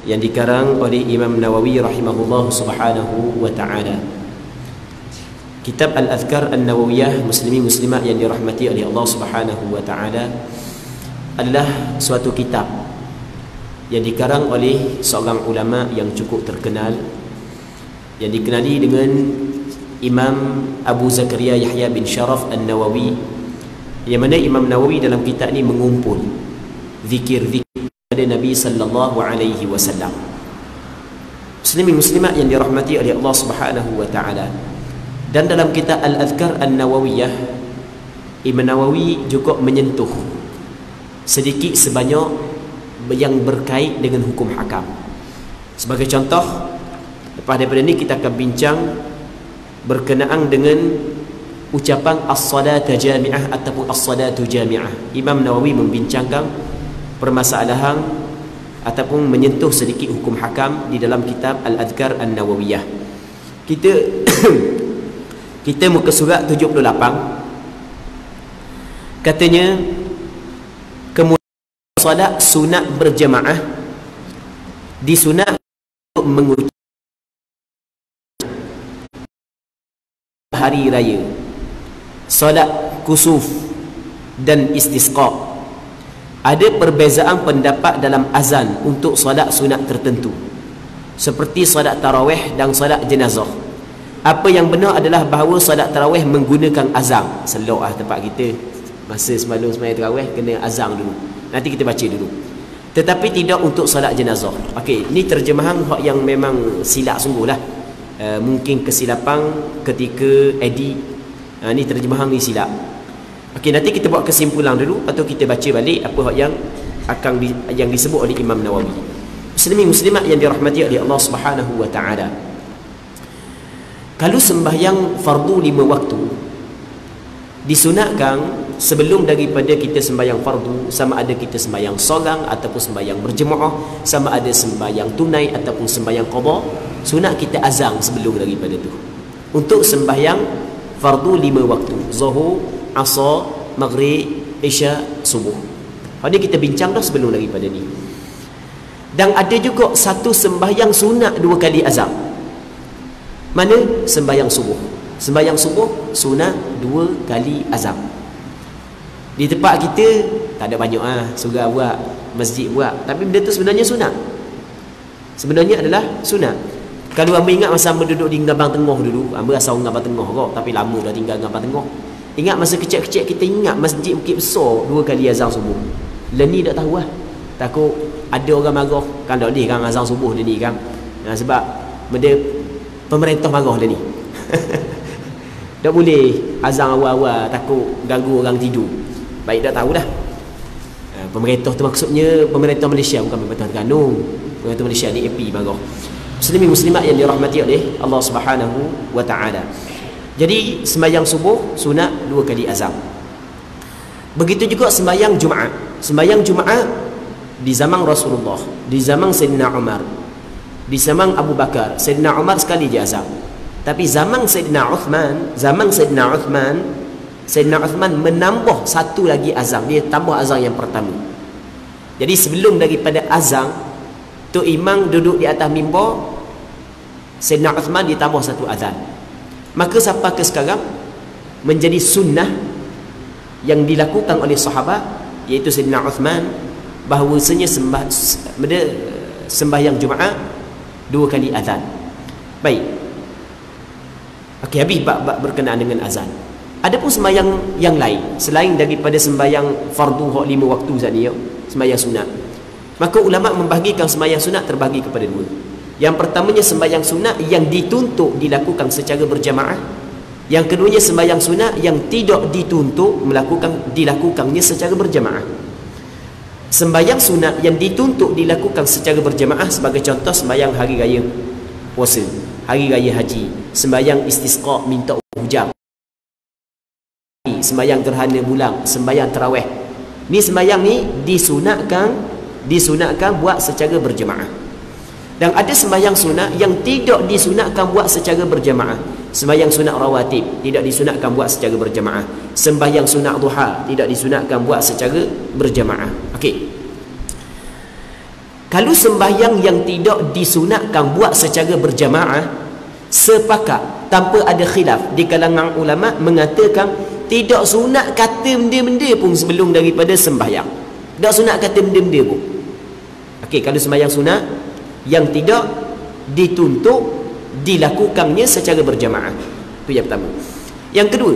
yang dikarang oleh Imam Nawawi rahimahullah subhanahu wa ta'ala. Kitab Al-Adhkar An-Nawawiyah, muslimin muslimat yang dirahmati oleh Allah subhanahu wa ta'ala, adalah suatu kitab yang dikarang oleh seorang ulama yang cukup terkenal, yang dikenali dengan Imam Abu Zakaria Yahya bin Sharaf An-Nawawi, yang mana Imam Nawawi dalam kitab ini mengumpul zikir-zikir pada Nabi sallallahu alaihi wasallam. Muslimin muslimat yang dirahmati oleh Allah Subhanahu wa taala. Dan dalam kitab Al-Adhkar An-Nawawiyah, Imam Nawawi juga menyentuh sedikit sebanyak yang berkait dengan hukum hakam. Sebagai contoh, lepas daripada ini kita akan bincang berkenaan dengan ucapan as-salatu jami'ah ataupun as-salatu jami'ah. Imam Nawawi membincangkan permasalahan ataupun menyentuh sedikit hukum hakam di dalam kitab Al-Adhkar An-Nawawiyah. Kita muka surat 78. Katanya, kemudian solat sunat berjamaah disunat untuk mengucap hari raya, solat kusuf dan istisqa. Ada perbezaan pendapat dalam azan untuk solat sunat tertentu, seperti solat tarawih dan solat jenazah. Apa yang benar adalah bahawa solat tarawih menggunakan azan. Selok tempat kita masa semalam sembahyang tarawih kena azan dulu. Nanti kita baca dulu. Tetapi tidak untuk solat jenazah. Okey, ni terjemahan yang memang silap sungguhlah. Mungkin kesilapan ketika edit. Ni terjemahan ni silap. Okey, nanti kita buat kesimpulan dulu atau kita baca balik apa yang yang disebut oleh Imam Nawawi. Muslimin muslimat yang dirahmati oleh Allah Subhanahu wa taala. Kalau sembahyang fardu 5 waktu disunatkan sebelum daripada kita sembahyang fardu, sama ada kita sembahyang seorang ataupun sembahyang berjemaah, sama ada sembahyang tunai ataupun sembahyang qada, sunat kita azan sebelum daripada tu untuk sembahyang fardu 5 waktu: zuhur, asar, maghrib, isya, subuh. Hari kita bincang dah sebelum daripada ni. Dan ada juga satu sembahyang sunat 2 kali azan. Mana? Sembahyang subuh. Sembahyang subuh sunat 2 kali azan. Di tempat kita tak ada banyak surau buat, masjid buat, tapi benda tu sebenarnya sunat. Sebenarnya adalah sunat. Kalau hamba ingat masa hamba duduk di Ngabang Tengah dulu, hamba asal Ngabang Tengah kok, tapi lama dah tinggal Ngabang Tengah. Ingat masa kecil-kecil kita ingat masjid Bukit Besar 2 kali azan subuh. Leni tak tahu takut ada orang marah kan, tak boleh kan azan subuh dia ni kan. Sebab benda pemerintah marah dia ni. Tak boleh azan awal-awal, takut ganggu orang tidur. Baik, dah tahu dah. Pemerintah tu maksudnya pemerintah Malaysia, bukan pemerintah Terengganu. Pemerintah Malaysia ni AP marah. Muslimin muslimat yang dirahmati oleh Allah Subhanahu wa taala. Jadi sembahyang subuh sunat 2 kali azan. Begitu juga sembahyang Jumaat. Sembahyang Jumaat di zaman Rasulullah, di zaman Sayyidina Umar, di zaman Abu Bakar. Sayyidina Umar sekali je azan. Tapi zaman Sayyidina Uthman menambah satu lagi azan. Dia tambah azan yang pertama. Jadi sebelum daripada azan tu imam duduk di atas mimbar, Sayyidina Uthman ditambah satu azan. Maka sampai ke sekarang menjadi sunnah yang dilakukan oleh sahabat, iaitu Sayyidina Uthman, bahawasanya sembahyang Jumaat 2 kali azan. Baik. Okey, habis bab berkenaan dengan azan. Adapun sembahyang yang lain selain daripada sembahyang fardu hak 5 waktu tadi, sembahyang sunat, maka ulama membahagikan sembahyang sunat terbagi kepada 2. Yang pertamanya sembahyang sunat yang dituntut dilakukan secara berjamaah. Yang keduanya sembahyang sunat yang tidak dituntut dilakukannya secara berjamaah. Sembahyang sunat yang dituntut dilakukan secara berjamaah sebagai contoh sembahyang hari raya puasa, hari raya haji, sembahyang istisqa minta hujan, sembahyang gerhana bulan, sembahyang tarawih. Ni sembahyang ni disunatkan buat secara berjamaah. Dan ada sembahyang sunat yang tidak disunatkan buat secara berjamaah. Sembahyang sunat rawatib tidak disunatkan buat secara berjamaah. Sembahyang sunat duha tidak disunatkan buat secara berjamaah. Okey. Kalau sembahyang yang tidak disunatkan buat secara berjamaah, sepakat tanpa ada khilaf di kalangan ulama mengatakan tidak sunat kata benda-benda pun sebelum daripada sembahyang. Tak sunat kata benda-benda pun. Okey, kalau sembahyang sunat yang tidak dituntut dilakukannya secara berjamaah. Itu yang pertama. Yang kedua,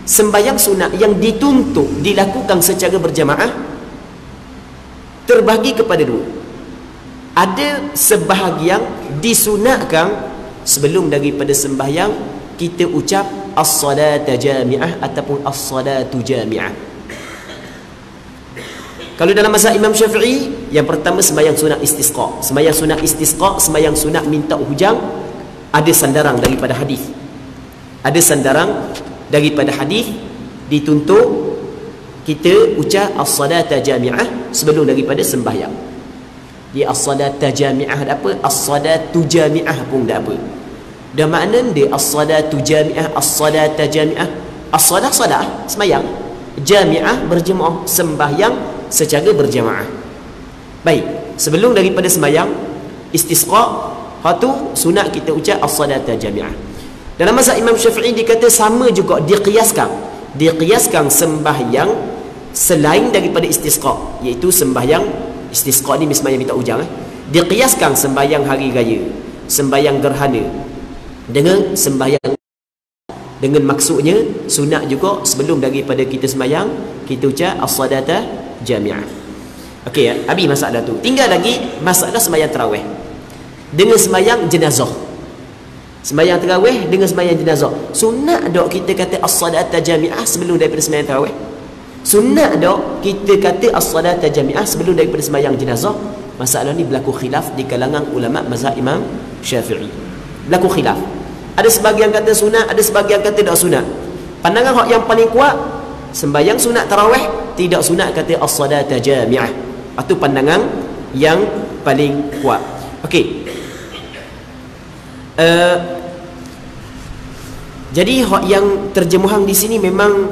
sembahyang sunat yang dituntut dilakukan secara berjamaah terbahagi kepada dua. Ada sebahagian disunatkan sebelum daripada sembahyang kita ucap as-salatu jami'ah ataupun as-salatu jami'ah. Kalau dalam mazhab Imam Syafi'i, yang pertama sembahyang sunat istisqa. Sembahyang sunat istisqa, sembahyang sunat minta hujan, ada sandaran daripada hadis. Ada sandaran daripada hadis dituntut kita ucap as-salatu jami'ah sebelum daripada sembahyang. Dia as-salatu jami'ah ada apa? As-salatu jami'ah pun dah apa? Dah makna dia as-salatu jami'ah, as-salatu jami'ah. As-salat salat sembahyang, jami'ah berjemaah, sembahyang secara berjamaah. Baik, sebelum daripada sembahyang istisqa, hatu sunat kita ucap as-salatu jami'ah. Dalam mazhab Imam Syafi'i dikata sama juga, diqiaskan sembahyang selain daripada istisqa, iaitu sembahyang istisqa ni sembahyang minta hujan, diqiaskan sembahyang hari raya, sembahyang gerhana dengan sembahyang, dengan maksudnya sunat juga sebelum daripada kita sembahyang kita ucap as-salatu jami'ah. Okey ya, habis masalah tu. Tinggal lagi masalah sembahyang tarawih dengan sembahyang jenazah. Sembahyang tarawih dengan sembahyang jenazah, sunat tak kita kata as-salatu jami'ah sebelum daripada sembahyang tarawih? Sunat tak kita kata as-salatu jami'ah sebelum daripada sembahyang jenazah? Masalah ni berlaku khilaf di kalangan ulama mazhab Imam Syafi'i. Berlaku khilaf. Ada sebahagian kata sunat, ada sebahagian kata tak sunat. Pandangan hak yang paling kuat, sembahyang sunat tarawih tidak sunat kata as-salatu jami'ah. Itu pandangan yang paling kuat. Okey. Jadi hak yang terjemuhan di sini memang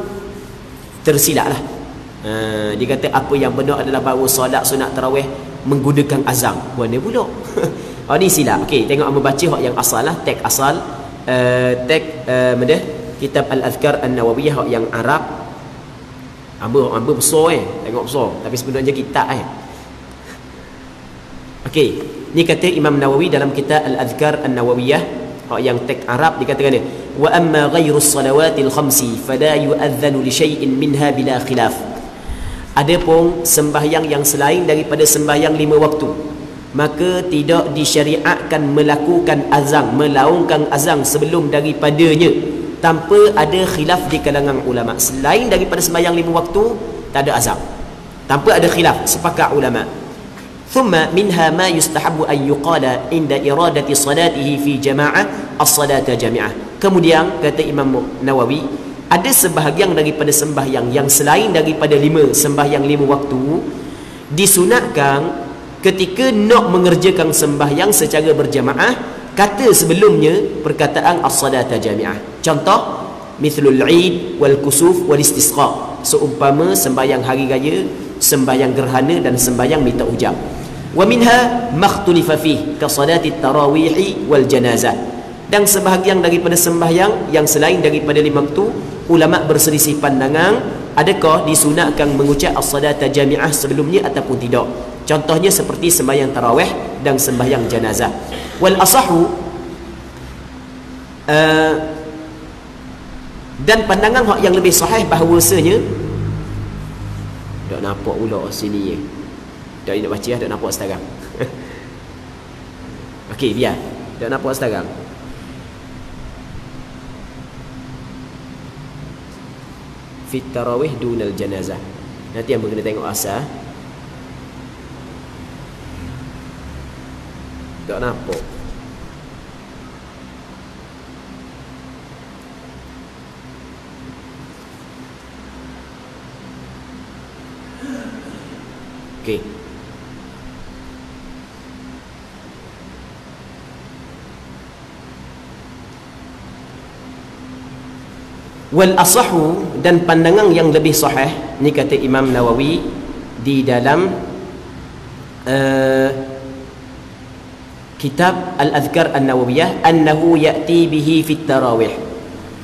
tersilap lah. Dia kata apa yang benar adalah bahawa solat sunat tarawih menggunakan azan. Mana pula? Oh ni silap. Okey, tengok amba baca hak yang asal lah, teks asal, kitab Al-Azkar An-Nawawiyah hak yang Arab. Amba besar tengok besar, tapi sebenarnya kitab Okey, ni kata Imam Nawawi dalam kitab Al-Azkar An-Nawawiyah hak yang teks Arab, dikatakan wa amma ghairu salawatil khamsi fala yu'adhdhanu li syai'in minha bila khilaf. Adapun sembahyang yang selain daripada sembahyang 5 waktu, maka tidak disyariatkan melakukan azan, melaungkan azan sebelum daripadanya tanpa ada khilaf di kalangan ulama. Selain daripada sembahyang 5 waktu tak ada azan, tanpa ada khilaf, sepakat ulama. Thumma minha ma yustahabbu an yuqala inda iradati salatihi fi jama'ah as-salatu jami'ah. Kemudian kata Imam Nawawi, ada sebahagian daripada sembahyang yang selain daripada 5 sembahyang 5 waktu disunatkan ketika nak mengerjakan sembahyang secara berjamaah, kata sebelumnya perkataan as-salatu jami'ah. Contoh mithlul Eid wal kusuf wal istisqa, seumpama sembahyang hari raya, sembahyang gerhana dan sembahyang minta hujan. Wa minha makhtulifa fih ka salati tarawih wal janazah. Dan sebahagian daripada sembahyang yang selain daripada 5 waktu, ulama berselisih pandangan adakah disunatkan mengucap as-salatu jami'ah sebelumnya ataupun tidak. Contohnya seperti sembahyang tarawih dan sembahyang janazah. Wal asahu, dan pandangan hak yang lebih sahih bahawasanya, tak nampak pula sini tak nak baca, tak nampak sekarang. Okey, biar tak nampak sekarang. Fit tarawih dunal janazah. Nanti yang kena tengok asal. Tak nampak. Okey. Wal asahu, dan pandangan yang lebih sahih, ni kata Imam Nawawi di dalam kitab Al-Adhkar An-Nawawiyah annahu ya'ti bihi fit tarawih.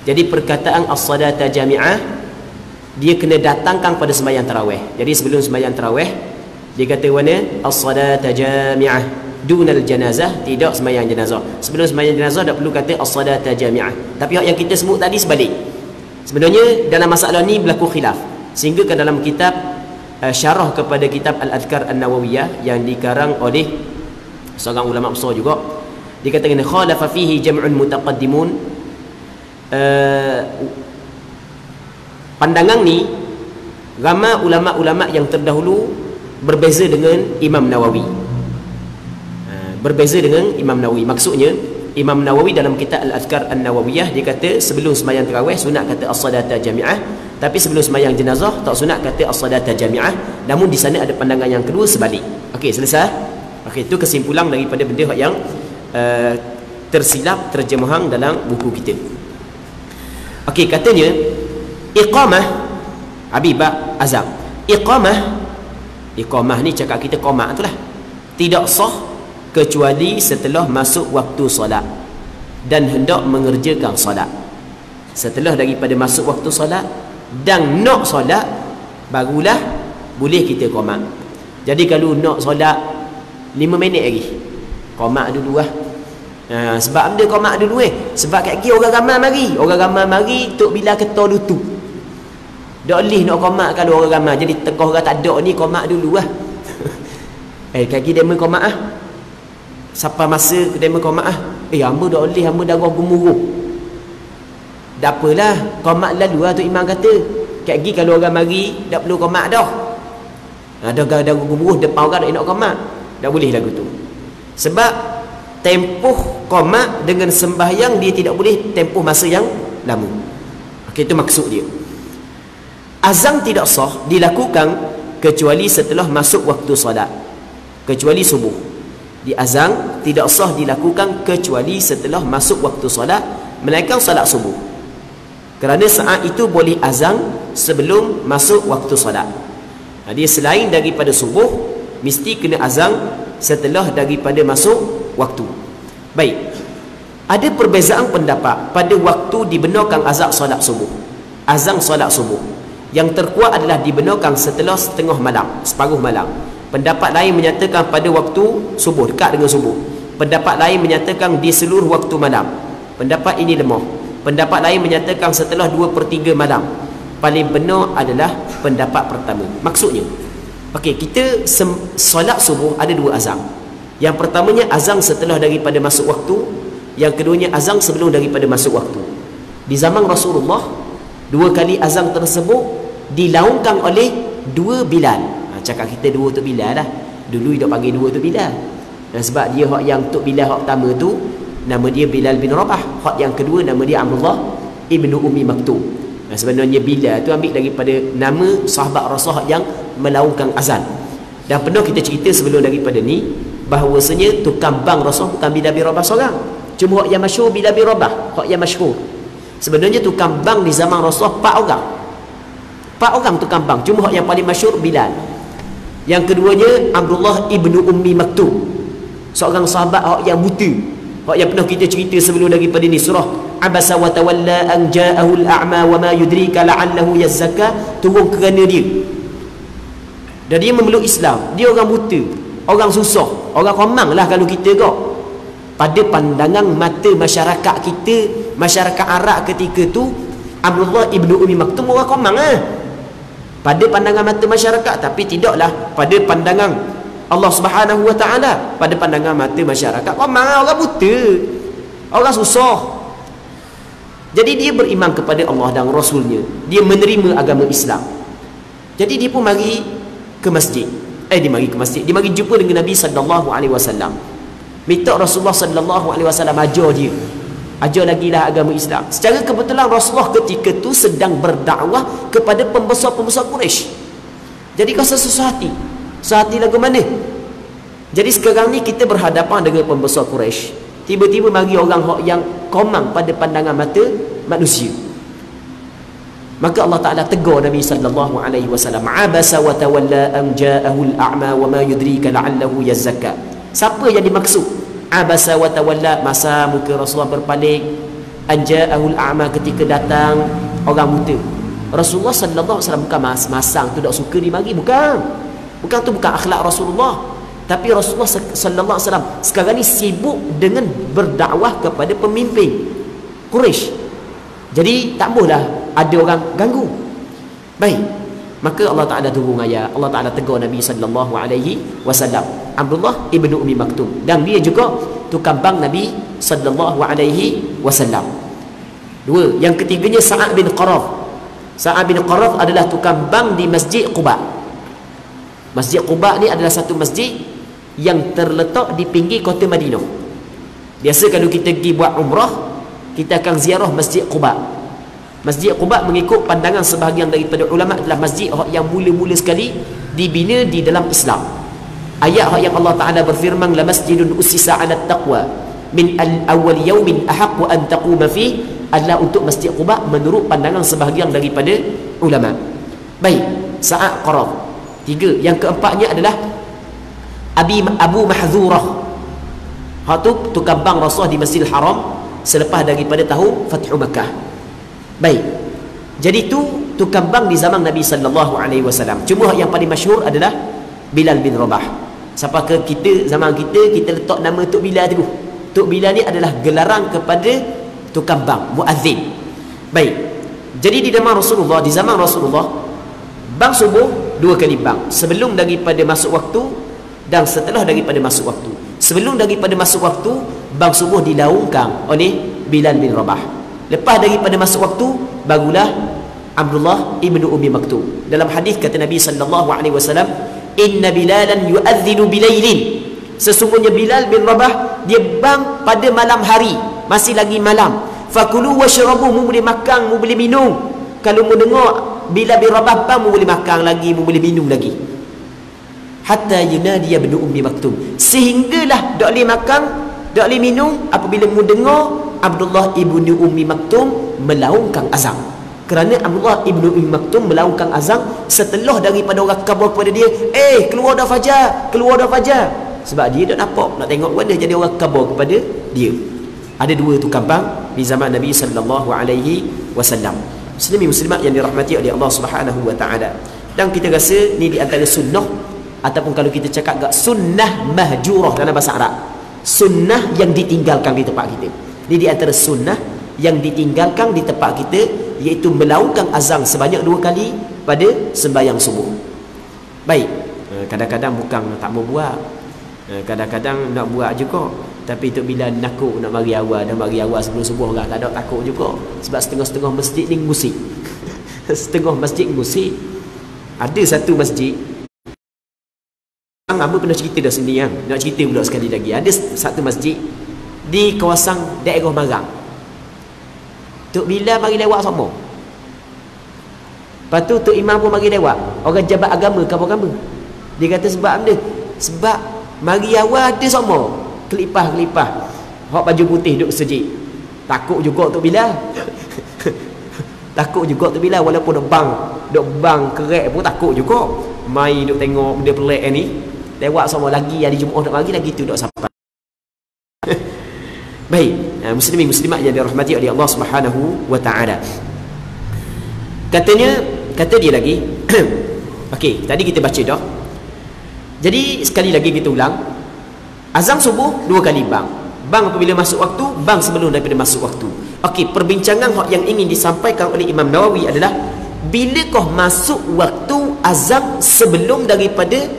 Jadi perkataan as-salata jami'ah dia kena datangkan pada sembahyang tarawih. Jadi sebelum sembahyang tarawih dia kata mana as-salata jami'ah dunal janazah, tidak sembahyang jenazah. Sebelum sembahyang jenazah tak perlu kata as-salata jami'ah. Tapi yang kita sebut tadi sebalik. Sebenarnya dalam masalah ni berlaku khilaf. Sehingga ke dalam kitab syarah kepada kitab Al-Adhkar An-Nawawiyah yang dikarang oleh seorang ulama besar juga, dikatakan khalafa fihi jam'un mutaqaddimun. Pandangan ni ramai ulama-ulama yang terdahulu berbeza dengan Imam Nawawi. Berbeza dengan Imam Nawawi. Maksudnya Imam Nawawi dalam kitab Al-Adhkar An-Nawawiyah dia kata sebelum sembahyang tarawih sunat kata as-salata jami'ah, tapi sebelum sembahyang jenazah tak sunat kata as-salata jami'ah. Namun di sana ada pandangan yang kedua sebalik. Okey, selesai. Okey, itu kesimpulan daripada benda yang tersilap terjemahan dalam buku kita. Okey, katanya iqamah Habibah azam. Iqamah ni cakap kita qomat tu lah. Tidak sah kecuali setelah masuk waktu solat dan hendak mengerjakan solat. Setelah daripada masuk waktu solat dan nak solat barulah boleh kita qomat. Jadi kalau nak solat 5 minit lagi qomat dulu lah. Sebab dia qomat dulu sebab kat kiri orang ramai mari tok bila ketar lutu dak lih nak qomat kalau orang ramai. Jadi tengah orang tak ada ni qomat dulu lah. Kat kiri demo qomat ah. Siapa masa demo qomat ah. Hamba dak lih, hamba darah gemuruh. Tak apalah, qomat lalu lah tu imam kata. Kat kiri kalau orang mari tak perlu qomat dah. Ada darah gemuruh depan orang nak qomat. Tak boleh lagu tu. Sebab tempoh qomat dengan sembahyang dia tidak boleh tempoh masa yang lama. Okey, itu maksud dia. Azan tidak sah dilakukan kecuali setelah masuk waktu solat, kecuali subuh. Di azan tidak sah dilakukan kecuali setelah masuk waktu solat, melainkan solat subuh. Kerana saat itu boleh azan sebelum masuk waktu solat. Dia selain daripada subuh mesti kena azan setelah daripada masuk waktu. Baik, ada perbezaan pendapat pada waktu dibenarkan azan solat subuh. Azan solat subuh yang terkuat adalah dibenarkan setelah setengah malam, separuh malam. Pendapat lain menyatakan pada waktu subuh, dekat dengan subuh. Pendapat lain menyatakan di seluruh waktu malam. Pendapat ini lemah. Pendapat lain menyatakan setelah 2/3 malam. Paling benar adalah pendapat pertama. Maksudnya okey, kita solat subuh ada 2 azan. Yang pertamanya azan setelah daripada masuk waktu, yang keduanya azan sebelum daripada masuk waktu. Di zaman Rasulullah 2 kali azan tersebut dilaungkan oleh 2 Bilal. Cakap kita 2 Tok Bilal lah. Dulu dia panggil 2 Tok Bilal. Sebab dia hak yang Tok Bilal hak pertama tu nama dia Bilal bin Rabah. Hak yang kedua nama dia Abdullah ibnu Ummi Maktum. Sebenarnya Bilal tu ambil daripada nama sahabat Rasul yang melaungkan azan. Dan pernah kita cerita sebelum daripada ni bahawasanya tukang bang Rasul bukan Bilal bin Rabah seorang. Cuma hak yang masyhur Bilal bin Rabah, hak yang masyhur. Sebenarnya tukang bang di zaman Rasul 4 orang. 4 orang tukang bang. Cuma hak yang paling masyhur Bilal. Yang keduanya Abdullah ibnu Ummi Maktum, seorang sahabat hak yang buta. Hak yang pernah kita cerita sebelum daripada ni surah Abasa wa tawalla an ja'ahu al-a'ma wa ma yudrika la'allahu yazzaka turun kerana dia. Dan dia memeluk Islam. Dia orang buta, orang susah, orang komang lah kalau kita kok. Pada pandangan mata masyarakat kita, masyarakat Arab ketika tu, Abdullah ibnu Ummi Maktum orang komang lah. Pada pandangan mata masyarakat, tapi tidaklah pada pandangan Allah Subhanahu wa taala. Pada pandangan mata masyarakat komang lah, orang buta, orang susah. Jadi dia beriman kepada Allah dan Rasulnya, dia menerima agama Islam. Jadi dia pun mari ke masjid. Dia mari ke masjid, dia mari jumpa dengan Nabi sallallahu alaihi wasallam. Minta Rasulullah sallallahu alaihi wasallam ajar dia, ajar lagi lah agama Islam. Secara kebetulan Rasulullah ketika tu sedang berdakwah kepada pembesar-pembesar Quraisy. Jadi kau sehati, sehati lagu mana? Jadi sekarang ni kita berhadapan dengan pembesar Quraisy. Tiba-tiba mari orang yang komang pada pandangan mata manusia. Maka Allah Ta'ala tegur Nabi sallallahu alaihi wasallam, abasa wa tawalla an ja'ahu al-a'ma wa ma yudrika la'allahu yazzakka. Siapa yang dimaksud? Abasa wa tawalla, masa muka Rasulullah berpaling. Anja'ahul a'ma, ketika datang orang buta. Rasulullah sallallahu alaihi wasallam bukan masang tu tak suka dimari, bukan tu bukan akhlak Rasulullah. Tapi Rasulullah sallallahu alaihi wasallam sekarang ni sibuk dengan berdakwah kepada pemimpin Quraisy. Jadi tak bolehlah ada orang ganggu. Baik, maka Allah Taala turun ayat, Allah Taala tegur Nabi sallallahu alaihi wasallam, Abdullah ibnu Ummi Maktum, dan dia juga tukang bang Nabi sallallahu alaihi wasallam. Dua, yang ketiganya Sa'ad bin Qaraf. Sa'ad bin Qaraf adalah tukang bang di Masjid Quba. Masjid Quba ni adalah satu masjid yang terletak di pinggir kota Madinah. Biasa kalau kita pergi buat umrah, kita akan ziarah Masjid Quba. Masjid Quba mengikut pandangan sebahagian daripada ulama adalah masjid yang mula-mula sekali dibina di dalam Islam. Ayat yang Allah Taala berfirman, la masjidun ussisa 'ala taqwa min al-awwal yawmin ahaqqu an taquma fi, adalah untuk Masjid Quba menurut pandangan sebahagian daripada ulama. Baik, Sa'ad Qaraf. Tiga, yang keempatnya adalah Abu Mahzurah. Hak tu tukang bang Rasulullah di Masjidil Haram selepas daripada tahun Fathu Makkah. Baik, jadi tu tukang bang di zaman Nabi sallallahu alaihi wasallam. Cuma yang paling masyhur adalah Bilal bin Rabah. Siapa ke kita zaman kita letak nama Tok Bilal dulu. Tok Bilal ni adalah gelaran kepada tukang bang, muazzin. Baik, jadi di zaman Rasulullah, bang subuh 2 kali bang, sebelum daripada masuk waktu dan setelah daripada masuk waktu. Sebelum daripada masuk waktu, bang subuh dilaungkan oleh Bilal bin Rabah. Lepas daripada masuk waktu, barulah Abdullah ibnu Ummi Maktum. Dalam hadis kata Nabi sallallahu alaihi wasallam, inna Bilalan yu'adzinu bilailin, sesungguhnya Bilal bin Rabah dia bang pada malam hari, masih lagi malam. Fakulu washrabu, mu boleh makan, mu boleh minum. Kalau mu dengar Bilal bin Rabah bang, mu boleh makan lagi, mu boleh minum lagi. Hatta yunadi ibnu Ummi Maktum, sehinggalah dak boleh makan, dak boleh minum apabila mu dengar Abdullah ibnu Ummi Maktum melaungkan azan. Kerana Abdullah ibnu Ummi Maktum melaungkan azan setelah daripada orang khabar kepada dia, keluar dah fajar, keluar dah fajar. Sebab dia tak nampak, nak tengok mana jadi orang khabar kepada dia. Ada 2 tukang bang di zaman Nabi sallallahu alaihi wasallam. Muslimin muslimat yang dirahmati oleh Allah Subhanahu wa taala. Dan kita rasa ni di antara sunnah, ataupun kalau kita cakap gak sunnah mahjurah dalam bahasa Arab, sunnah yang ditinggalkan di tempat kita. Ini di antara sunnah yang ditinggalkan di tempat kita, iaitu melaungkan azan sebanyak 2 kali pada sembahyang subuh. Baik, kadang-kadang bukan tak mau buat, kadang-kadang nak buat juga, tapi tu bila nakut nak mari awal, dah mari awal sebelum subuh orang tak ada takut juga. Sebab setengah-setengah masjid ni ngusik. Setengah masjid ngusik. Ada satu masjid, Amba pernah cerita dah sendiri kan, nak cerita pula sekali lagi. Ada satu masjid di kawasan daerah Marang. Tok Bilal mari lewat semua. Lepas tu Tok Imam pun mari lewat. Orang jabat agama ke apa-apa. Dia kata sebab apa? Sebab mari awal ada semua kelipah-kelipah hak baju putih duduk sejik. Takut juga Tok Bilal. Takut juga Tok Bilal, walaupun duk bang kerek pun takut juga. Mai duk tengok benda pelik ni. Lewat semua lagi hari Jumaat nak mari lagi tu duk sampai. Baik, muslimin muslimat yang dirahmati oleh Allah Subhanahu wa taala. Kata dia lagi. Okey, tadi kita baca dah. Jadi sekali lagi kita ulang. Azan subuh 2 kali bang. Bang apabila masuk waktu, bang sebelum daripada masuk waktu. Okey, perbincangan yang ingin disampaikan oleh Imam Nawawi adalah, bilakah masuk waktu azan sebelum daripada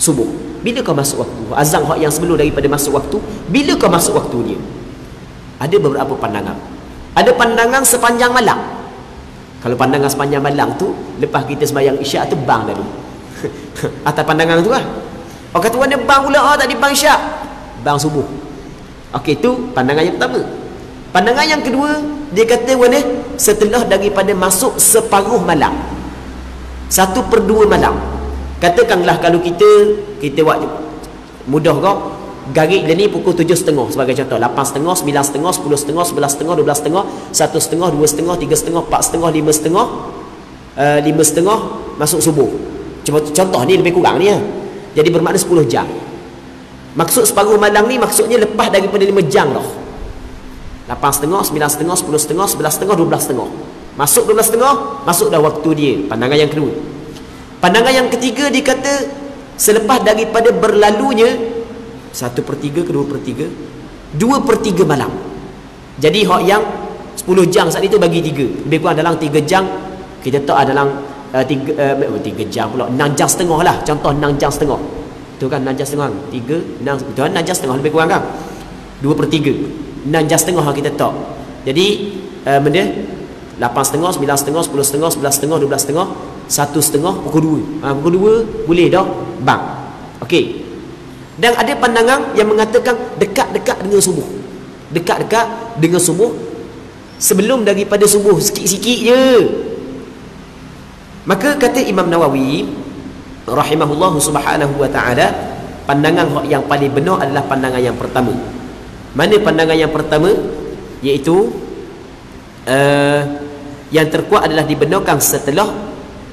subuh? Bilakah masuk waktu azan yang sebelum daripada masuk waktu? Bilakah masuk waktunya? Ada beberapa pandangan. Ada pandangan sepanjang malam. Kalau pandangan sepanjang malam tu, lepas kita sembahyang isyak tu bang dah tu. Atas pandangan tu lah. Orang kata mana bang pula, tak di bang isyak, bang subuh. Okey, tu pandangan yang pertama. Pandangan yang kedua, dia kata mana setelah daripada masuk separuh malam, 1/2 malam. Katakanlah kalau kita buat mudah kau, garik dia ni pukul 7.30 sebagai contoh, 8.30, 9.30, 10.30, 11.30, 12.30, 1.30, 2.30, 3.30, 4.30, 5.30, 5.30 masuk subuh. Contoh ni lebih kurang ni ya. Jadi bermakna 10 jam. Maksud separuh malam ni maksudnya lepas daripada 5 jam dah. 8.30, 9.30, 10.30, 11.30, 12.30. Masuk 12.30, masuk dah waktu dia. Pandangan yang kedua. Pandangan yang ketiga dia kata selepas daripada berlalunya 1/3 ke 2/3, 2/3 malam. Jadi hak yang 10 jam saat itu bagi 3, lebih kurang dalam 3 jam. Kita tak dalam 3 jam pula, 6 jam setengah lah. Contoh 6 jam setengah tu kan, 6 jam setengah 3, 6, betul kan, 6 jam setengah lebih kurang kan, 2/3, 6 jam setengah kita tak. Jadi benda 8.30, 9.30, 10.30, 11.30, 12.30, 1.30, pukul 2. Pukul 2 boleh dah bang. Okey. Dan ada pandangan yang mengatakan dekat-dekat dengan subuh. Dekat-dekat dengan subuh, sebelum daripada subuh sikit-sikit je. Maka kata Imam Nawawi rahimahullahu subhanahu wa ta'ala, pandangan yang paling benar adalah pandangan yang pertama. Mana pandangan yang pertama? Iaitu yang terkuat adalah dibenarkan setelah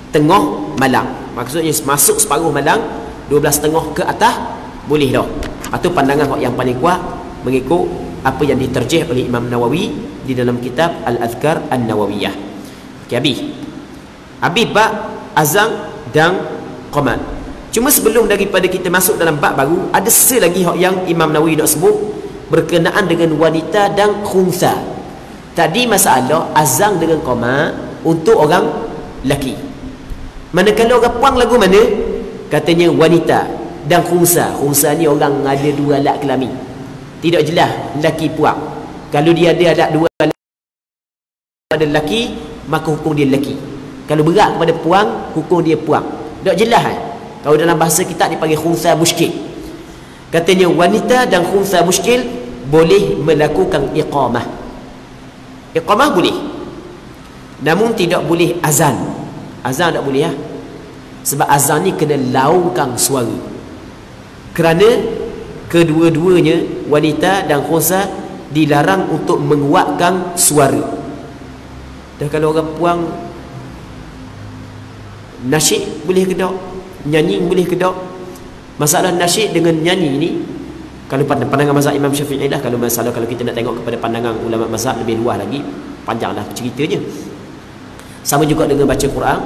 tengah malam. Maksudnya masuk separuh malam, 12.30 ke atas boleh dah. Itu pandangan yang paling kuat mengikut apa yang diterjih oleh Imam Nawawi di dalam kitab Al-Adhkar An-Nawawiyah. Okey, habis bab azan dan qamat. Cuma sebelum daripada kita masuk dalam bab baru, ada lagi yang Imam Nawawi nak sebut berkenaan dengan wanita dan khunsa. Tadi masalah azan dengan qamat untuk orang lelaki. Manakala orang puang lagu mana? Katanya wanita dan khunsa. Khunsa ni orang ada 2 alat kelamin. Tidak jelas lelaki puang. Kalau dia ada alat 2 alat pada lelaki, maka hukum dia lelaki. Kalau berat kepada puang, hukum dia puang. Tak jelas kan? Kalau dalam bahasa kita dipanggil khunsa muskil. Katanya wanita dan khunsa muskil boleh melakukan iqamah. Iqamah boleh, namun tidak boleh azan. Azan tak boleh sebab azan ni kena laungkan suara. Kerana kedua-duanya wanita dan khunsa dilarang untuk menguatkan suara. Dan kalau orang puang nasyid boleh ke tak? Nyanyi boleh ke tak? Masalah nasyid dengan nyanyi ni, kalau pandangan mazhab Imam Syafi'i lah, kalau kita nak tengok kepada pandangan ulama mazhab lebih luas lagi, panjanglah ceritanya. Sama juga dengan baca Quran,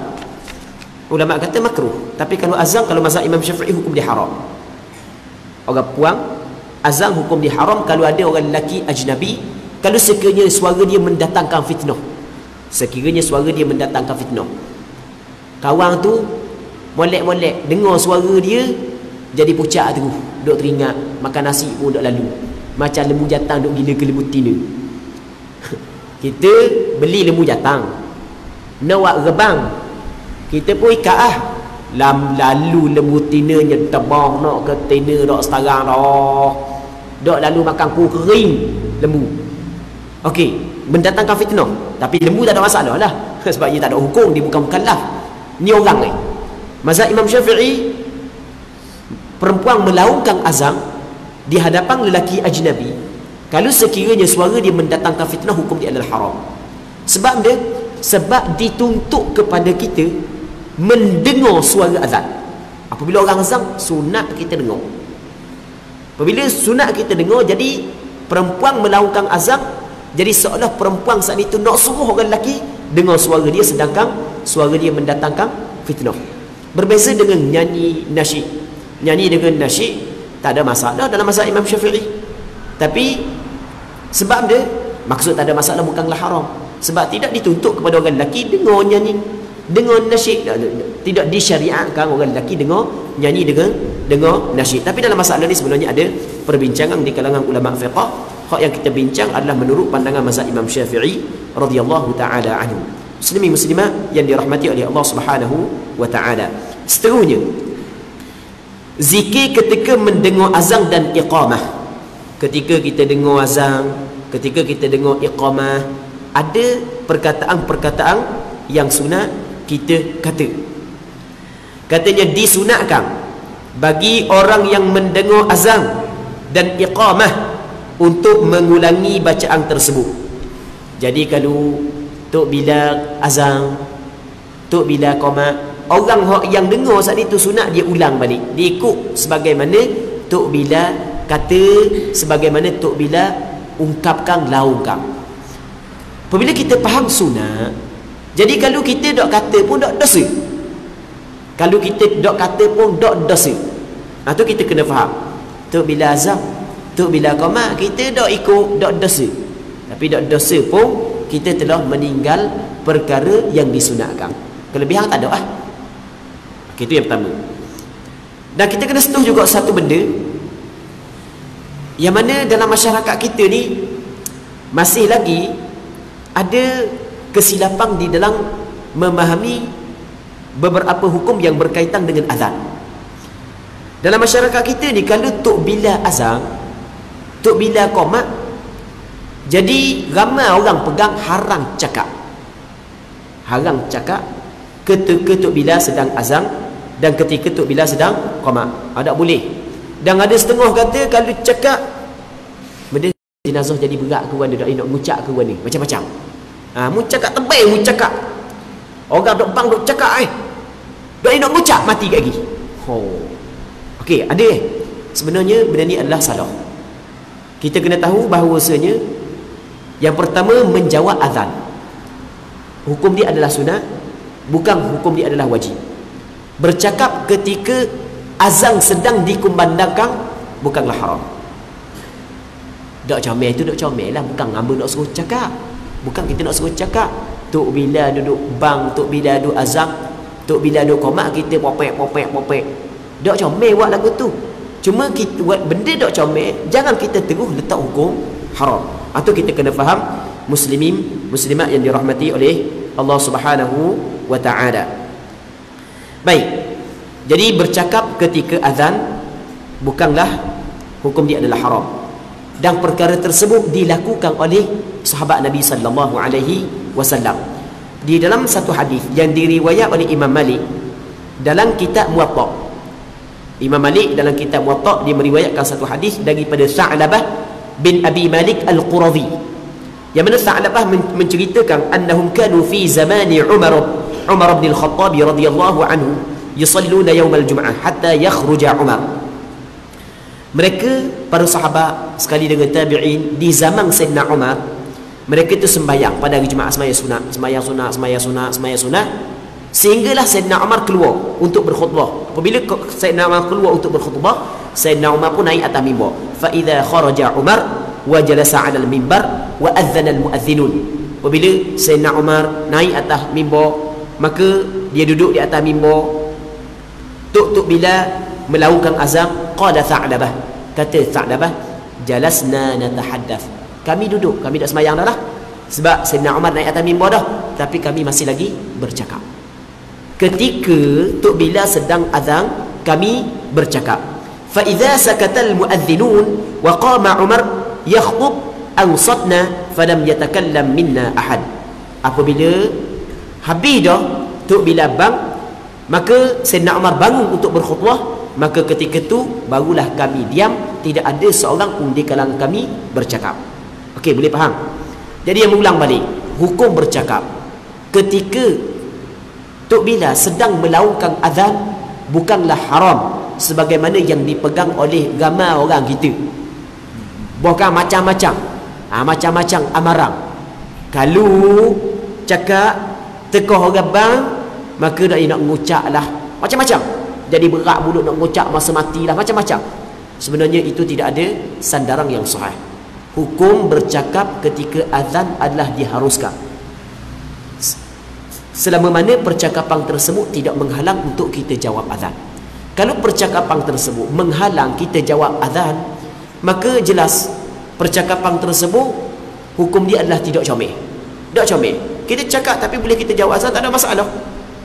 ulama kata makruh. Tapi kalau azan, kalau mazhab Imam Syafi'i hukum dia haram. Orang puang azan hukum dia haram kalau ada orang lelaki ajnabi, kalau sekiranya suara dia mendatangkan fitnah. Sekiranya suara dia mendatangkan fitnah, kawan tu molek-molek dengar suara dia, jadi pucak terus, duk teringat makan nasi pun duk lalu, macam lembu jatang duk gila ke lembu tina. Kita beli lembu jatang nak buat rebang, kita pun ikat lalu lembu tina nya tebang nak ke tina dok setarang dah, dok lalu makan kuah kering lembu. Okey, mendatangkan fitnah. Tapi lembu tak ada masalah lah sebab dia tak ada hukum, dia bukan mukallaf. Ni orang ni. Mazhab Imam Syafi'i, perempuan melaungkan azan di hadapan lelaki ajnabi, kalau sekiranya suara dia mendatangkan fitnah, hukum dia adalah haram. Sebab dia, sebab dituntut kepada kita mendengar suara azan. Apabila orang azan, sunat kita dengar. Apabila sunat kita dengar, jadi perempuan melaungkan azan, jadi seolah perempuan saat itu nak suruh orang lelaki dengar suara dia, sedangkan suara dia mendatangkan fitnah. Berbeza dengan nyanyi nasyid. Nyanyi dengan nasyid tak ada masalah dalam mazhab Imam Syafi'i. Tapi sebab dia, maksud tak ada masalah bukanlah haram, sebab tidak dituntut kepada orang lelaki dengar nyanyi, dengar nasyid. Tidak disyariatkan orang lelaki dengar nyanyi dengar nasyid. Tapi dalam masalah ni sebenarnya ada perbincangan di kalangan ulama fiqh. Hak yang kita bincang adalah menurut pandangan mazhab Imam Syafi'i radhiyallahu taala anhu. Muslimin muslimat yang dirahmati oleh Allah Subhanahu wa taala. Seterusnya, zikir ketika mendengar azan dan iqamah. Ketika kita dengar azan, ketika kita dengar iqamah, ada perkataan-perkataan yang sunat kita kata. Katanya disunatkan bagi orang yang mendengar azan dan iqamah untuk mengulangi bacaan tersebut. Jadi kalau tok bila azan, tok bila qamat, orang yang dengar saat itu sunat dia ulang balik, dia ikut sebagaimana Tok Bila kata sebagaimana Tok Bila ungkapkan laungkan. Apabila kita faham sunnah, jadi kalau kita dok kata pun dok dosa. Kalau kita dok kata pun dok dosa. Tu kita kena faham. Tok Bila azam, Tok Bila qama, kita dok ikut dok dosa. Tapi dok dosa pun kita telah meninggal perkara yang disunatkan. Kelebihan tak ada ah. Itu yang pertama. Dan kita kena sentuh juga satu benda yang mana dalam masyarakat kita ni masih lagi ada kesilapan di dalam memahami beberapa hukum yang berkaitan dengan azan. Dalam masyarakat kita ni, kalau Tok Bila azan, Tok Bila qomat, jadi ramai orang pegang haram cakap. Haram cakap ketika Tok Bila sedang azan dan ketika Tok Bila sedang qomat. Tak boleh. Dan ada setengah kata kalau cakap benda jenazah jadi berat ke mana, nak ngucap ke mana, macam-macam. Mu cakap tebal, mu cakap. Orang dok bang dok cakap dok nak ngucap mati lagi. Okey, ada sebenarnya benda ni adalah salah. Kita kena tahu bahawasanya yang pertama, menjawab azan. Hukum dia adalah sunat, bukan hukum dia adalah wajib. Bercakap ketika azan sedang dikumandangkan bukanlah haram. Dok comel itu dok comel lah, bukan ngamba nak suruh cakap. Bukan kita nak suruh cakap. Tok Bila duduk bang, Tok Bila duduk azan, Tok Bila duduk qomat, kita popek. Dok comel buat lagu tu. Cuma kita buat benda dok comel, jangan kita terus letak hukum haram. Atau kita kena faham muslimat yang dirahmati oleh Allah Subhanahu wa taala. Baik. Jadi bercakap ketika azan bukanlah hukum dia adalah haram. Dan perkara tersebut dilakukan oleh sahabat Nabi sallallahu alaihi wasallam. Di dalam satu hadis yang diriwayat oleh Imam Malik dalam kitab Muwatta. Imam Malik dalam kitab Muwatta dia meriwayatkan satu hadis daripada Sa'labah bin Abi Malik Al-Quradhi. Yang mana Sa'labah menceritakan annahum kanu fi zamani Umar bin Al-Khattab radhiyallahu anhu yusalluna yawm al-jum'ah hatta yakhruja Umar. Mereka para sahabat sekali dengan tabi'in di zaman Sayyidina Umar, mereka itu sembahyang pada hari Jumaat, sembahyang sunat, sehinggalah Sayyidina Umar keluar untuk berkhutbah. Apabila Sayyidina Umar keluar untuk berkhutbah, Sayyidina Umar pun naik atas mimbar. Fa idza kharaja Umar wa jalasa 'ala al-mimbar wa adzana al-muadhdhinun. Apabila Sayyidina Umar naik atas mimbar, maka dia duduk di atas mimbar. Tok Bila melakukan azan. Qala Sa'labah, kata Sa'labah, jalasna natahaddath, kami duduk, kami dah sembahyang dah lah, sebab Sayyidina Umar naik atas mimbar dah, tapi kami masih lagi bercakap. Ketika Tok Bila sedang azan, kami bercakap. Fa idza sakatal muadhdhinun wa qama Umar yakhutub ansatna falam yatakallam minna ahad. Apabila habis dah Tok Bila bang, maka Sayyidina Umar bangun untuk berkhutbah, maka ketika itu barulah kami diam, tidak ada seorang pun di kalangan kami bercakap. Okey, boleh faham? Jadi yang mengulang balik, hukum bercakap ketika Tok Bila sedang melaungkan azan bukanlah haram sebagaimana yang dipegang oleh ramai orang kita. Bukan macam-macam. Macam-macam amarang. Kalau cakap tekoh orang bang, maka nak ngucap lah macam-macam. Jadi berat mulut nak ngucap masa matilah, macam-macam. Sebenarnya itu tidak ada sandaran yang sahih. Hukum bercakap ketika azan adalah diharuskan, selama mana percakapan tersebut tidak menghalang untuk kita jawab azan. Kalau percakapan tersebut menghalang kita jawab azan, maka jelas percakapan tersebut hukum dia adalah tidak comel. Tak comel. Kita cakap tapi boleh kita jawab azan, tak ada masalah.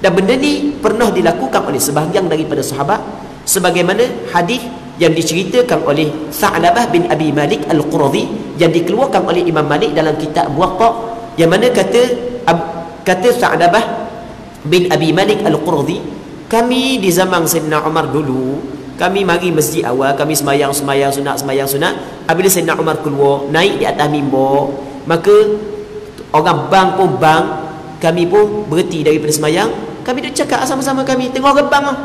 Dan benda ni pernah dilakukan oleh sebahagian daripada sahabat, sebagaimana hadis yang diceritakan oleh Sa'labah bin Abi Malik Al-Quradhi yang dikeluarkan oleh Imam Malik dalam kitab Muwatta, yang mana kata Sa'labah bin Abi Malik Al-Quradhi, kami di zaman Sayyidina Umar dulu, kami mari masjid awal, kami sembahyang sunat. Apabila Sayyidina Umar keluar naik di atas mimbar, maka orang bang pun bang, kami pun berhenti daripada sembahyang, kami duduk cakap sama-sama, kami tengok rebang lah.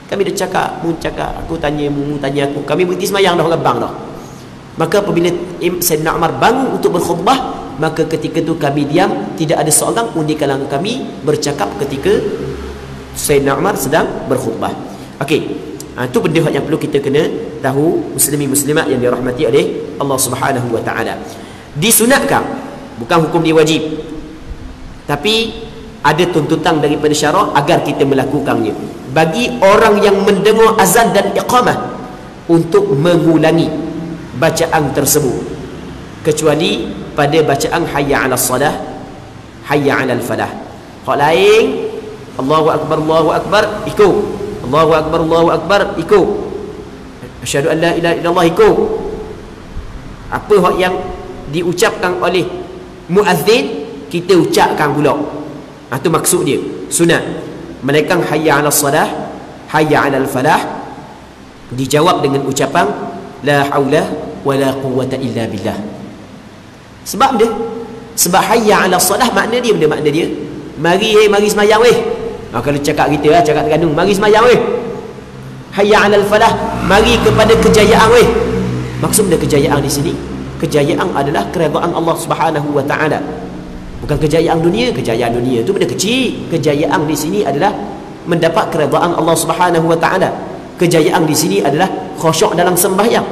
Kami dah cakap, mu cakap, aku tanya mu tanya aku. Kami berhenti semayang dah orang bang dah. Maka apabila Sayyidina Umar bangun untuk berkhutbah, maka ketika itu kami diam, tidak ada seorang pun di kalangan kami bercakap ketika Sayyidina Umar sedang berkhutbah. Okey. Itu benda yang perlu kita kena tahu, muslimin muslimat yang dirahmati oleh Allah Subhanahu wa taala. Disunatkan, bukan hukum dia wajib. Tapi ada tuntutan daripada syarak agar kita melakukannya. Bagi orang yang mendengar azan dan iqamah untuk mengulangi bacaan tersebut, kecuali pada bacaan hayya 'alas salah, hayya 'alal falah. Hak lain Allahu akbar ikut, Allahu akbar ikut, asyhadu an la ilaha illallah ikut. Apa hak yang diucapkan oleh muazzin kita ucapkan pula. Itu maksud dia sunat. Melainkan hayya 'alas salah, hayya 'alal falah dijawab dengan ucapan la haula wala quwwata illa billah. Sebab dia, sebab hayya 'alas salah makna dia, benda makna dia mari semayang weh. Kalau cakap kita lah, cakap Terengganu, mari semayang weh. Hayya 'alal falah, mari kepada kejayaan weh. Maksud dia kejayaan di sini, kejayaan adalah keredaan Allah Subhanahu wa taala. Bukan kejayaan dunia. Kejayaan dunia itu benda kecil. Kejayaan di sini adalah mendapat keredaan Allah Subhanahu wa taala. Kejayaan di sini adalah khusyuk dalam sembahyang.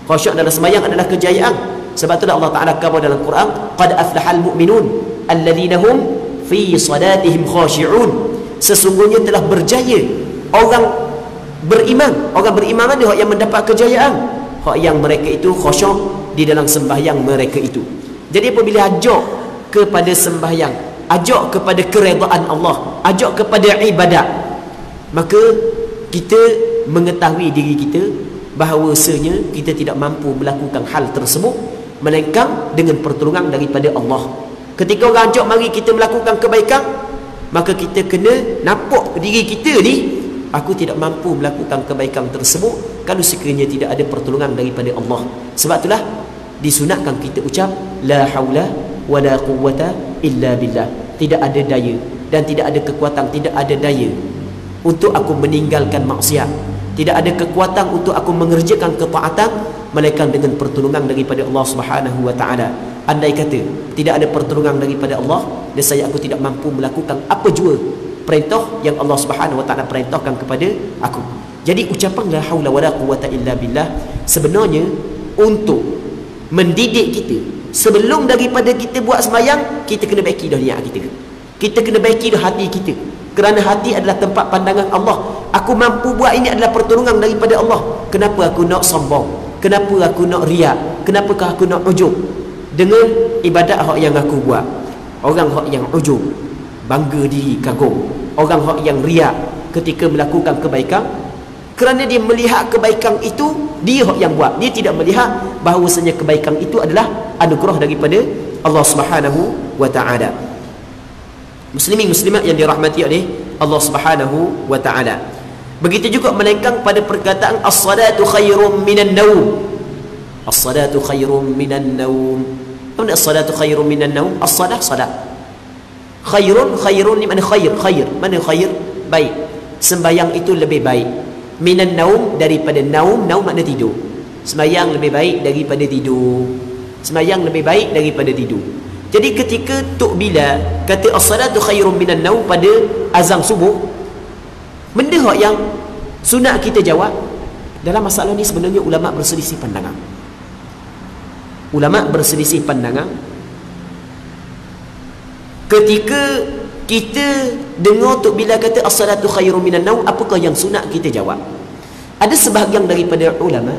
Khusyuk dalam sembahyang adalah kejayaan. Sebab itulah Allah Taala kata dalam Quran, qad aflahal mu'minun alladzina hum fi salatihim khashi'un. Sesungguhnya telah berjaya orang beriman. Orang beriman adalah yang mendapat kejayaan, hak yang mereka itu khusyuk di dalam sembahyang mereka itu. Jadi apabila ajak kepada sembahyang, ajak kepada keredaan Allah, ajak kepada ibadat, maka kita mengetahui diri kita bahawasanya kita tidak mampu melakukan hal tersebut melainkan dengan pertolongan daripada Allah. Ketika orang ajak mari kita melakukan kebaikan, maka kita kena nampak diri kita ni, aku tidak mampu melakukan kebaikan tersebut kalau sekiranya tidak ada pertolongan daripada Allah. Sebab itulah disunatkan kita ucap la haula wala quwwata illa billah. Tidak ada daya dan tidak ada kekuatan, tidak ada daya untuk aku meninggalkan maksiat, tidak ada kekuatan untuk aku mengerjakan ketaatan melainkan dengan pertolongan daripada Allah Subhanahu wa taala. Andai kata tidak ada pertolongan daripada Allah, nescaya aku tidak mampu melakukan apa jua perintah yang Allah Subhanahu wa taala perintahkan kepada aku. Jadi ucapan la haula wala quwwata illa billah sebenarnya untuk mendidik kita. Sebelum daripada kita buat sembahyang, kita kena baiki dah niat kita. Kita kena baiki dah hati kita. Kerana hati adalah tempat pandangan Allah. Aku mampu buat ini adalah pertolongan daripada Allah. Kenapa aku nak sombong? Kenapa aku nak riak? Kenapakah aku nak ujub dengan ibadat hak yang aku buat? Orang hak yang ujub, bangga diri, kagum. Orang hak yang riak ketika melakukan kebaikan, kerana dia melihat kebaikan itu dia yang buat, dia tidak melihat bahawasanya kebaikan itu adalah anugerah daripada Allah Subhanahu wa taala. Muslimin muslimat yang dirahmati oleh Allah Subhanahu wa taala. Begitu juga melainkan pada perkataan as-salatu khairum minan naum. As-salatu khairum minan naum. Apa as-salatu khairum minan naum? As-salah salat. Khairun ni mana khair? Khair. Mana khair? Baik. Sembahyang itu lebih baik. Minan naum, daripada naum. Naum makna tidur. Sembahyang lebih baik daripada tidur. Sembahyang lebih baik daripada tidur. Jadi ketika Tok Bila kata as-salatu khairum minan naum pada azan subuh, benda yang sunat kita jawab. Dalam masalah ni sebenarnya ulama berselisih pandangan. Ulama berselisih pandangan ketika kita dengar Tok Bila kata as-salatu khairum minan naum, apakah yang sunat kita jawab? Ada sebahagian daripada ulama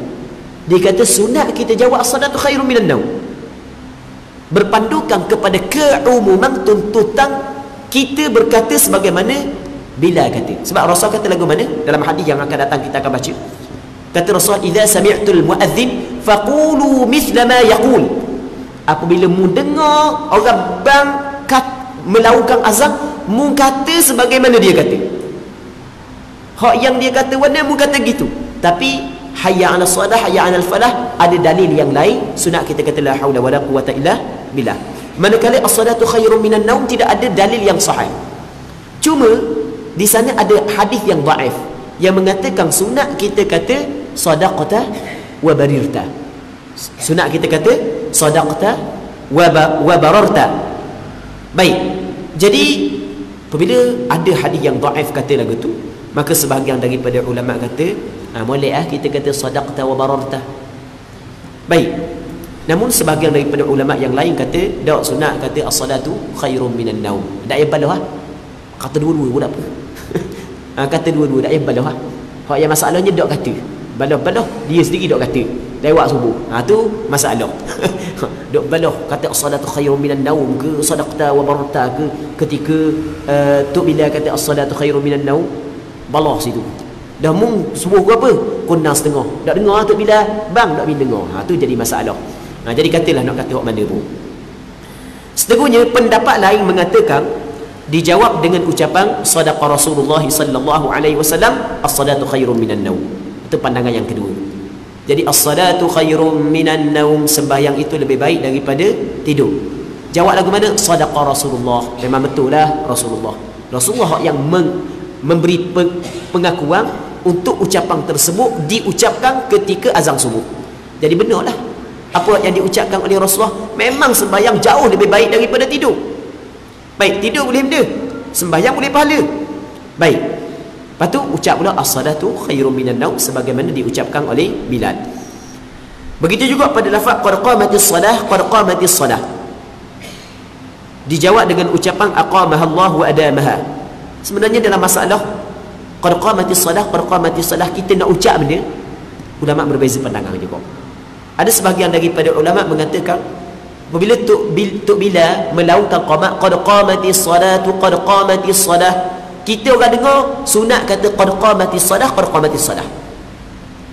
dia kata sunat kita jawab as-salatu khairum minan naum, berpandukan kepada keumuman tuntutan kita berkata sebagaimana Bila kata. Sebab Rasul kata lagu mana? Dalam hadis yang akan datang kita akan baca. Kata Rasul, "Idza sami'tul muadzin faqulu mithla ma yaqul." Apabila mu dengar orang bang melakukan azan, mu kata sebagaimana dia kata. Hak yang dia kata mana mu kata gitu. Tapi hayya 'alas salah, hayya 'alal falah, ada dalil yang lain. Sunat kita kata la haula wala quwwata illa billah. Manakala as-salatu khairum minan naum tidak ada dalil yang sahih. Cuma di sana ada hadis yang dhaif. yang mengatakan sunat kita kata sadaqta wa barirta. Sunat kita kata sadaqta wa bararta. Baik. Jadi apabila ada hadis yang dhaif kata lagu tu, maka sebahagian daripada ulama kata boleh kita kata sadaqta wa bararta. Baik. Namun sebahagian daripada ulama yang lain kata dak sunat kata as-salatu khairum minan naum. Tak payah balah. Kata dua-dua pun tak apa. Kata dua-dua tak payah balah. Hak yang masalahnya dak kata. Balah-balah dia sendiri dak kata. Lewat subuh. Tu masalah. Dak balah kata as-salatu khairum minan naum ke sadaqta wa bararta ke ketika tu bila kata as-salatu khairum minan naum balah situ. Dah mung subuh ke apa? Kunang setengah. Tak dengar tu bila bang tak bila dengar. Tu jadi masalah. Jadi katalah nak kata hak mana pun. Seterusnya pendapat lain mengatakan dijawab dengan ucapan sadaqa Rasulullah sallallahu alaihi wasallam as-salatu khairum minan naum. Itu pandangan yang kedua. Jadi as-salatu khairum minan naum, sembahyang itu lebih baik daripada tidur. Jawab lagu mana? Sadaqa Rasulullah. Memang betul lah Rasulullah. Rasulullah yang memberi pengakuan untuk ucapan tersebut diucapkan ketika azan subuh. Jadi benarlah apa yang diucapkan oleh Rasulullah, memang sembahyang jauh lebih baik daripada tidur. Baik, tidur boleh benda, sembahyang boleh pahala. Baik. Lepas tu ucap pula as-salatu khairum minan naum sebagaimana diucapkan oleh Bilal. Begitu juga pada lafaz qad qamatis salah, qad qamatis salah. Dijawab dengan ucapan aqamaha Allah wa adamaha. Sebenarnya dalam masalah qad qamatis salah, qad qamatis salah, kita nak ucap benda, ulama berbeza pandangan juga. Ada sebahagian daripada ulama mengatakan apabila Tok Bilal melaungkan qamat qad qamatis salatu qad qamatis salah, kita orang dengar sunat kata qad qamatis salah, qad qamatis salah.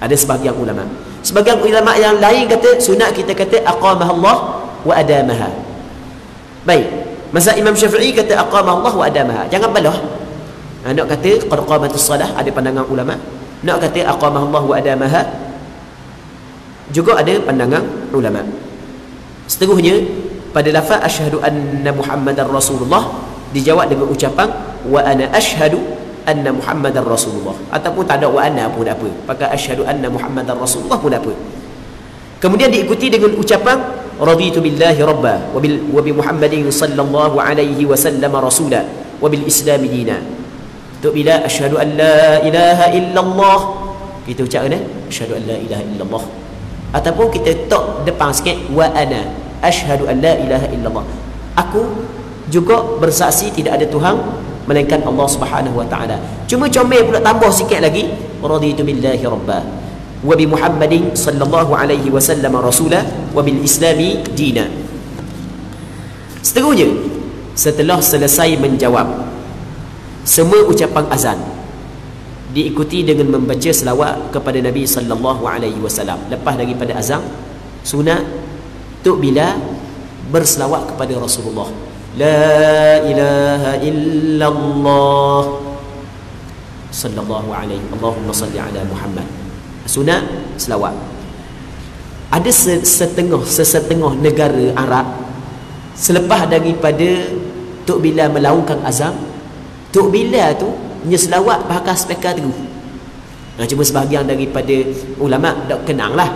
Ada sebahagian ulama. Sebahagian ulama yang lain kata sunat kita kata aqamaha Allah wa adamaha. Baik. Mazhab Imam Syafi'i kata aqamaha Allah wa adamaha. Jangan balah. Nak kata qad qamatis salah, ada pandangan ulama. Nak kata aqamaha Allah wa adamaha, juga ada pandangan ulama. Seterusnya pada lafaz asyhadu anna Muhammadar Rasulullah dijawab dengan ucapan wa ana asyhadu anna Muhammadar Rasulullah, ataupun tak ada wa ana pun tak apa, pakai asyhadu anna Muhammadar Rasulullah pun tak apa. Kemudian diikuti dengan ucapan raditu billahi rabba wa bi Muhammadin sallallahu alaihi wasallam rasula wa bil islam dina. Tu bila asyhadu an la ilaha illallah, kita ucap kan asyhadu an la ilaha illallah, ataupun kita tok depan sikit wa ana asyhadu an la ilaha illallah, aku juga bersaksi tidak ada Tuhan melainkan Allah Subhanahu wa taala. Cuma comel pula tambah sikit lagi raditu billahi rabba wa bi Muhammadin sallallahu alaihi wasallam rasula wa bil islami dina. Seterusnya setelah selesai menjawab semua ucapan azan, diikuti dengan membaca selawat kepada Nabi sallallahu alaihi wasallam. Lepas daripada azan, sunat Tok Bilal berselawat kepada Rasulullah. La ilaha illallah sallallahu alaihi Allahumma salli ala Muhammad. Sunat selawat. Ada sesetengah negara Arab selepas daripada Tok Bilal melaungkan azan, Tok Bilal tu punya selawat pakai speaker teguh. Cuma sebahagian daripada ulama tak kenang lah.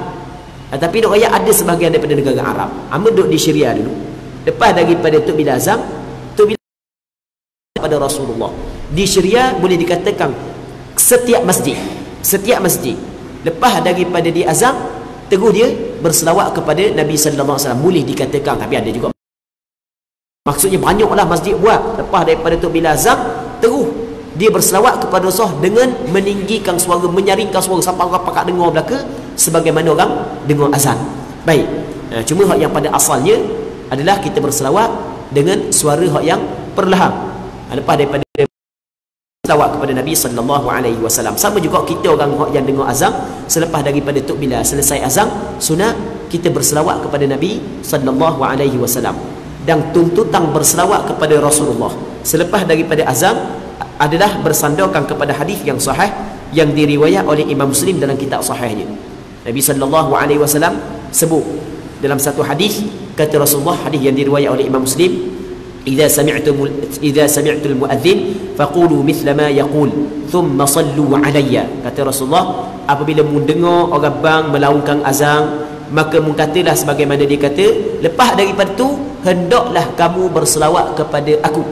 Tapi nak raya ada sebahagian daripada negara Arab. Amal duduk di Syria dulu. Lepas daripada Tok Bilal azam, Tok Bilal pada Rasulullah. Di Syria boleh dikatakan setiap masjid lepas daripada di azam, teguh dia berselawat kepada Nabi sallallahu alaihi wasallam. Boleh dikatakan, tapi ada juga maksudnya banyaklah masjid buat lepas daripada Tok Bilal azam, teguh dia berselawat kepada Rasulullah dengan meninggikan suara, menyaringkan suara sampai orang pakak dengar belaka sebagaimana orang dengar azan. Baik. Cuma hak yang pada asalnya adalah kita berselawat dengan suara hak yang perlahan. Lepas daripada selawat kepada Nabi sallallahu alaihi wasallam. Sama juga kita orang hak yang dengar azan selepas daripada Tok Bilal selesai azan, sunat kita berselawat kepada Nabi sallallahu alaihi wasallam. Dan tuntutan berselawat kepada Rasulullah selepas daripada azan adalah bersandarkan kepada hadis yang sahih yang diriwayat oleh Imam Muslim dalam kitab sahihnya. Nabi sallallahu alaihi wasallam sebut dalam satu hadis, kata Rasulullah, hadis yang diriwayat oleh Imam Muslim, idza sami'tul muadzin faqulu mithla ma yaqul thumma sallu alayya. Kata Rasulullah, apabila mendengar orang bang melaungkan azan, maka katalah sebagaimana dia kata, lepas daripada tu hendaklah kamu berselawat kepada aku.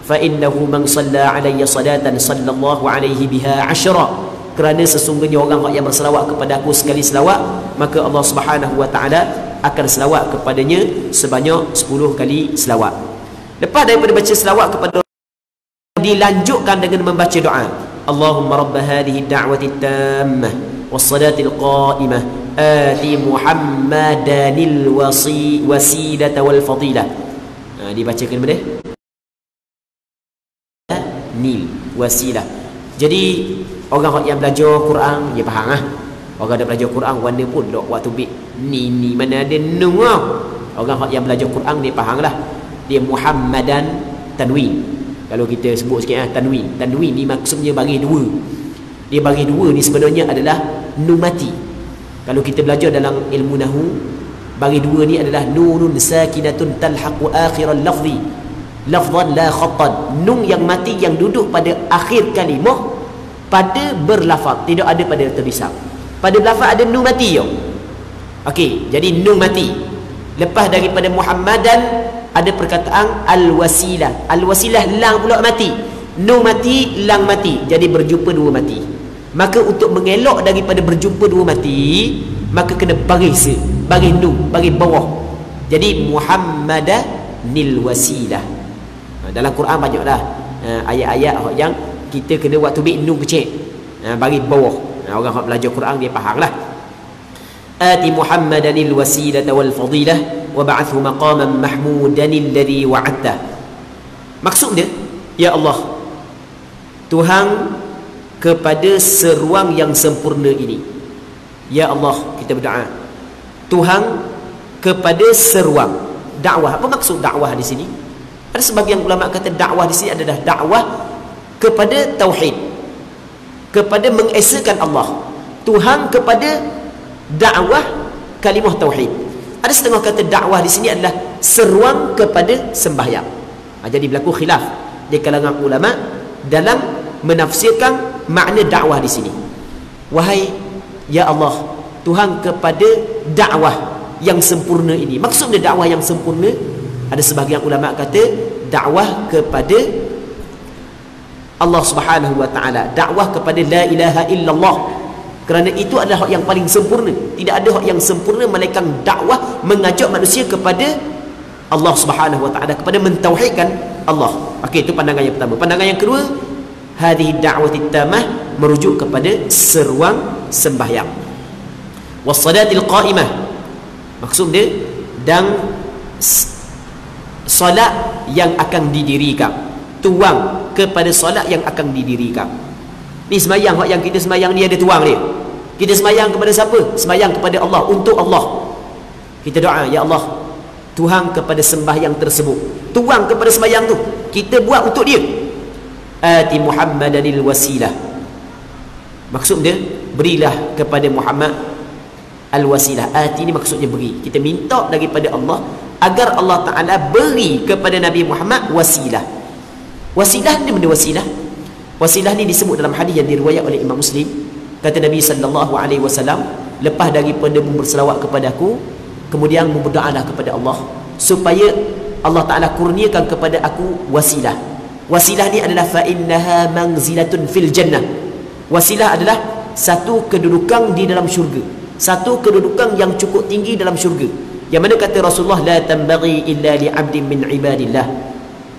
Fa innahu man shalla alayya salatan sallallahu alaihi biha 10. Kerana sesungguhnya orang yang berselawat kepada aku sekali selawat, maka Allah Subhanahu wa taala akan selawat kepadanya sebanyak 10 kali selawat. Lepas daripada baca selawat kepada, dilanjutkan dengan membaca doa. Allahumma rabb hadhihi ad-da'wati at-tammah was-salati al-qa'imah ati Muhammadanil wasilata wal fadilah. Dibacakan benda nil wasilah. Jadi orang yang belajar Quran dia faham ah. Orang dah belajar Quran warna pun dok waktu bik ni mana ada nun ah. Orang yang belajar Quran dia faham lah. Dia Muhammadan tanwin. Kalau kita sebut sikit tanwin. Tanwin ni maksudnya bagi dua. Dia bagi dua ni sebenarnya adalah nun mati. Kalau kita belajar dalam ilmu nahwu, bagi dua ni adalah nunun sakinatun talhaqu akhiral lafzi lafzan la khattan. Nun yang mati yang duduk pada akhir kalimah pada berlafaz, tidak ada pada tulisan. Pada lafaz ada nun mati yo. Okey, jadi nun mati. Lepas daripada Muhammadan ada perkataan al-wasilah. Al-wasilah lang pula mati. Nun mati, lang mati. Jadi berjumpa dua mati. Maka untuk mengelak daripada berjumpa dua mati, maka kena baris nun, bagi bawah. Jadi Muhammadanil wasilah. Dalam Quran banyak dah ayat-ayat yang kita kena waktu bik nun kecil, bagi bawah. Orang yang belajar Quran dia faham lah. Ati Muhammadanil wasilata wal fadilah wa ba'athu maqaman mahmudan alladhi wa'adta. Maksud dia, ya Allah, Tuhan kepada seruang yang sempurna ini. Ya Allah, kita berdoa, Tuhan kepada seruang. Dakwah, apa maksud dakwah di sini? Ada sebagian ulama kata dakwah di sini adalah dakwah kepada tauhid, kepada mengesakan Allah. Tuhan kepada dakwah kalimah tauhid. Ada setengah kata dakwah di sini adalah seruang kepada sembahyang. Jadi berlaku khilaf di kalangan ulama dalam menafsirkan makna dakwah di sini. Wahai ya Allah, Tuhan kepada dakwah yang sempurna ini. Maksudnya dakwah yang sempurna, ada sebahagian ulama kata dakwah kepada Allah Subhanahu wa taala, dakwah kepada la ilaha illallah. Kerana itu adalah hak yang paling sempurna. Tidak ada hak yang sempurna melainkan dakwah mengajak manusia kepada Allah Subhanahu wa taala, kepada mentauhidkan Allah. Okey, itu pandangan yang pertama. Pandangan yang kedua, hadhihi da'wati tammah merujuk kepada seruang sembahyang. Was-salatil qa'imah, maksud dia dan solat yang akan didirikan. Tuang kepada solat yang akan didirikan. Ni sembahyang hak yang kita sembahyang ni ada tuang dia. Kita sembahyang kepada siapa? Sembahyang kepada Allah, untuk Allah. Kita doa, ya Allah, Tuhan kepada sembahyang tersebut. Tuang kepada sembahyang tu, kita buat untuk dia. Ati Muhammadanil wasilah. Maksud dia, berilah kepada Muhammad al-wasilah. Ati ni maksudnya beri. Kita minta daripada Allah agar Allah Ta'ala beri kepada Nabi Muhammad wasilah. Wasilah ni benda wasilah. Wasilah ni disebut dalam hadis yang diriwayat oleh Imam Muslim. Kata Nabi sallallahu alaihi wasallam, lepas daripada berselawat kepada aku, kemudian berdoalah kepada Allah supaya Allah Ta'ala kurniakan kepada aku wasilah. Wasilah ni adalah fa innaha manzilatun fil jannah. Wasilah adalah satu kedudukan di dalam syurga, satu kedudukan yang cukup tinggi dalam syurga, yang mana kata Rasulullah, la tanbaghi illa li 'abdin min ibadillah.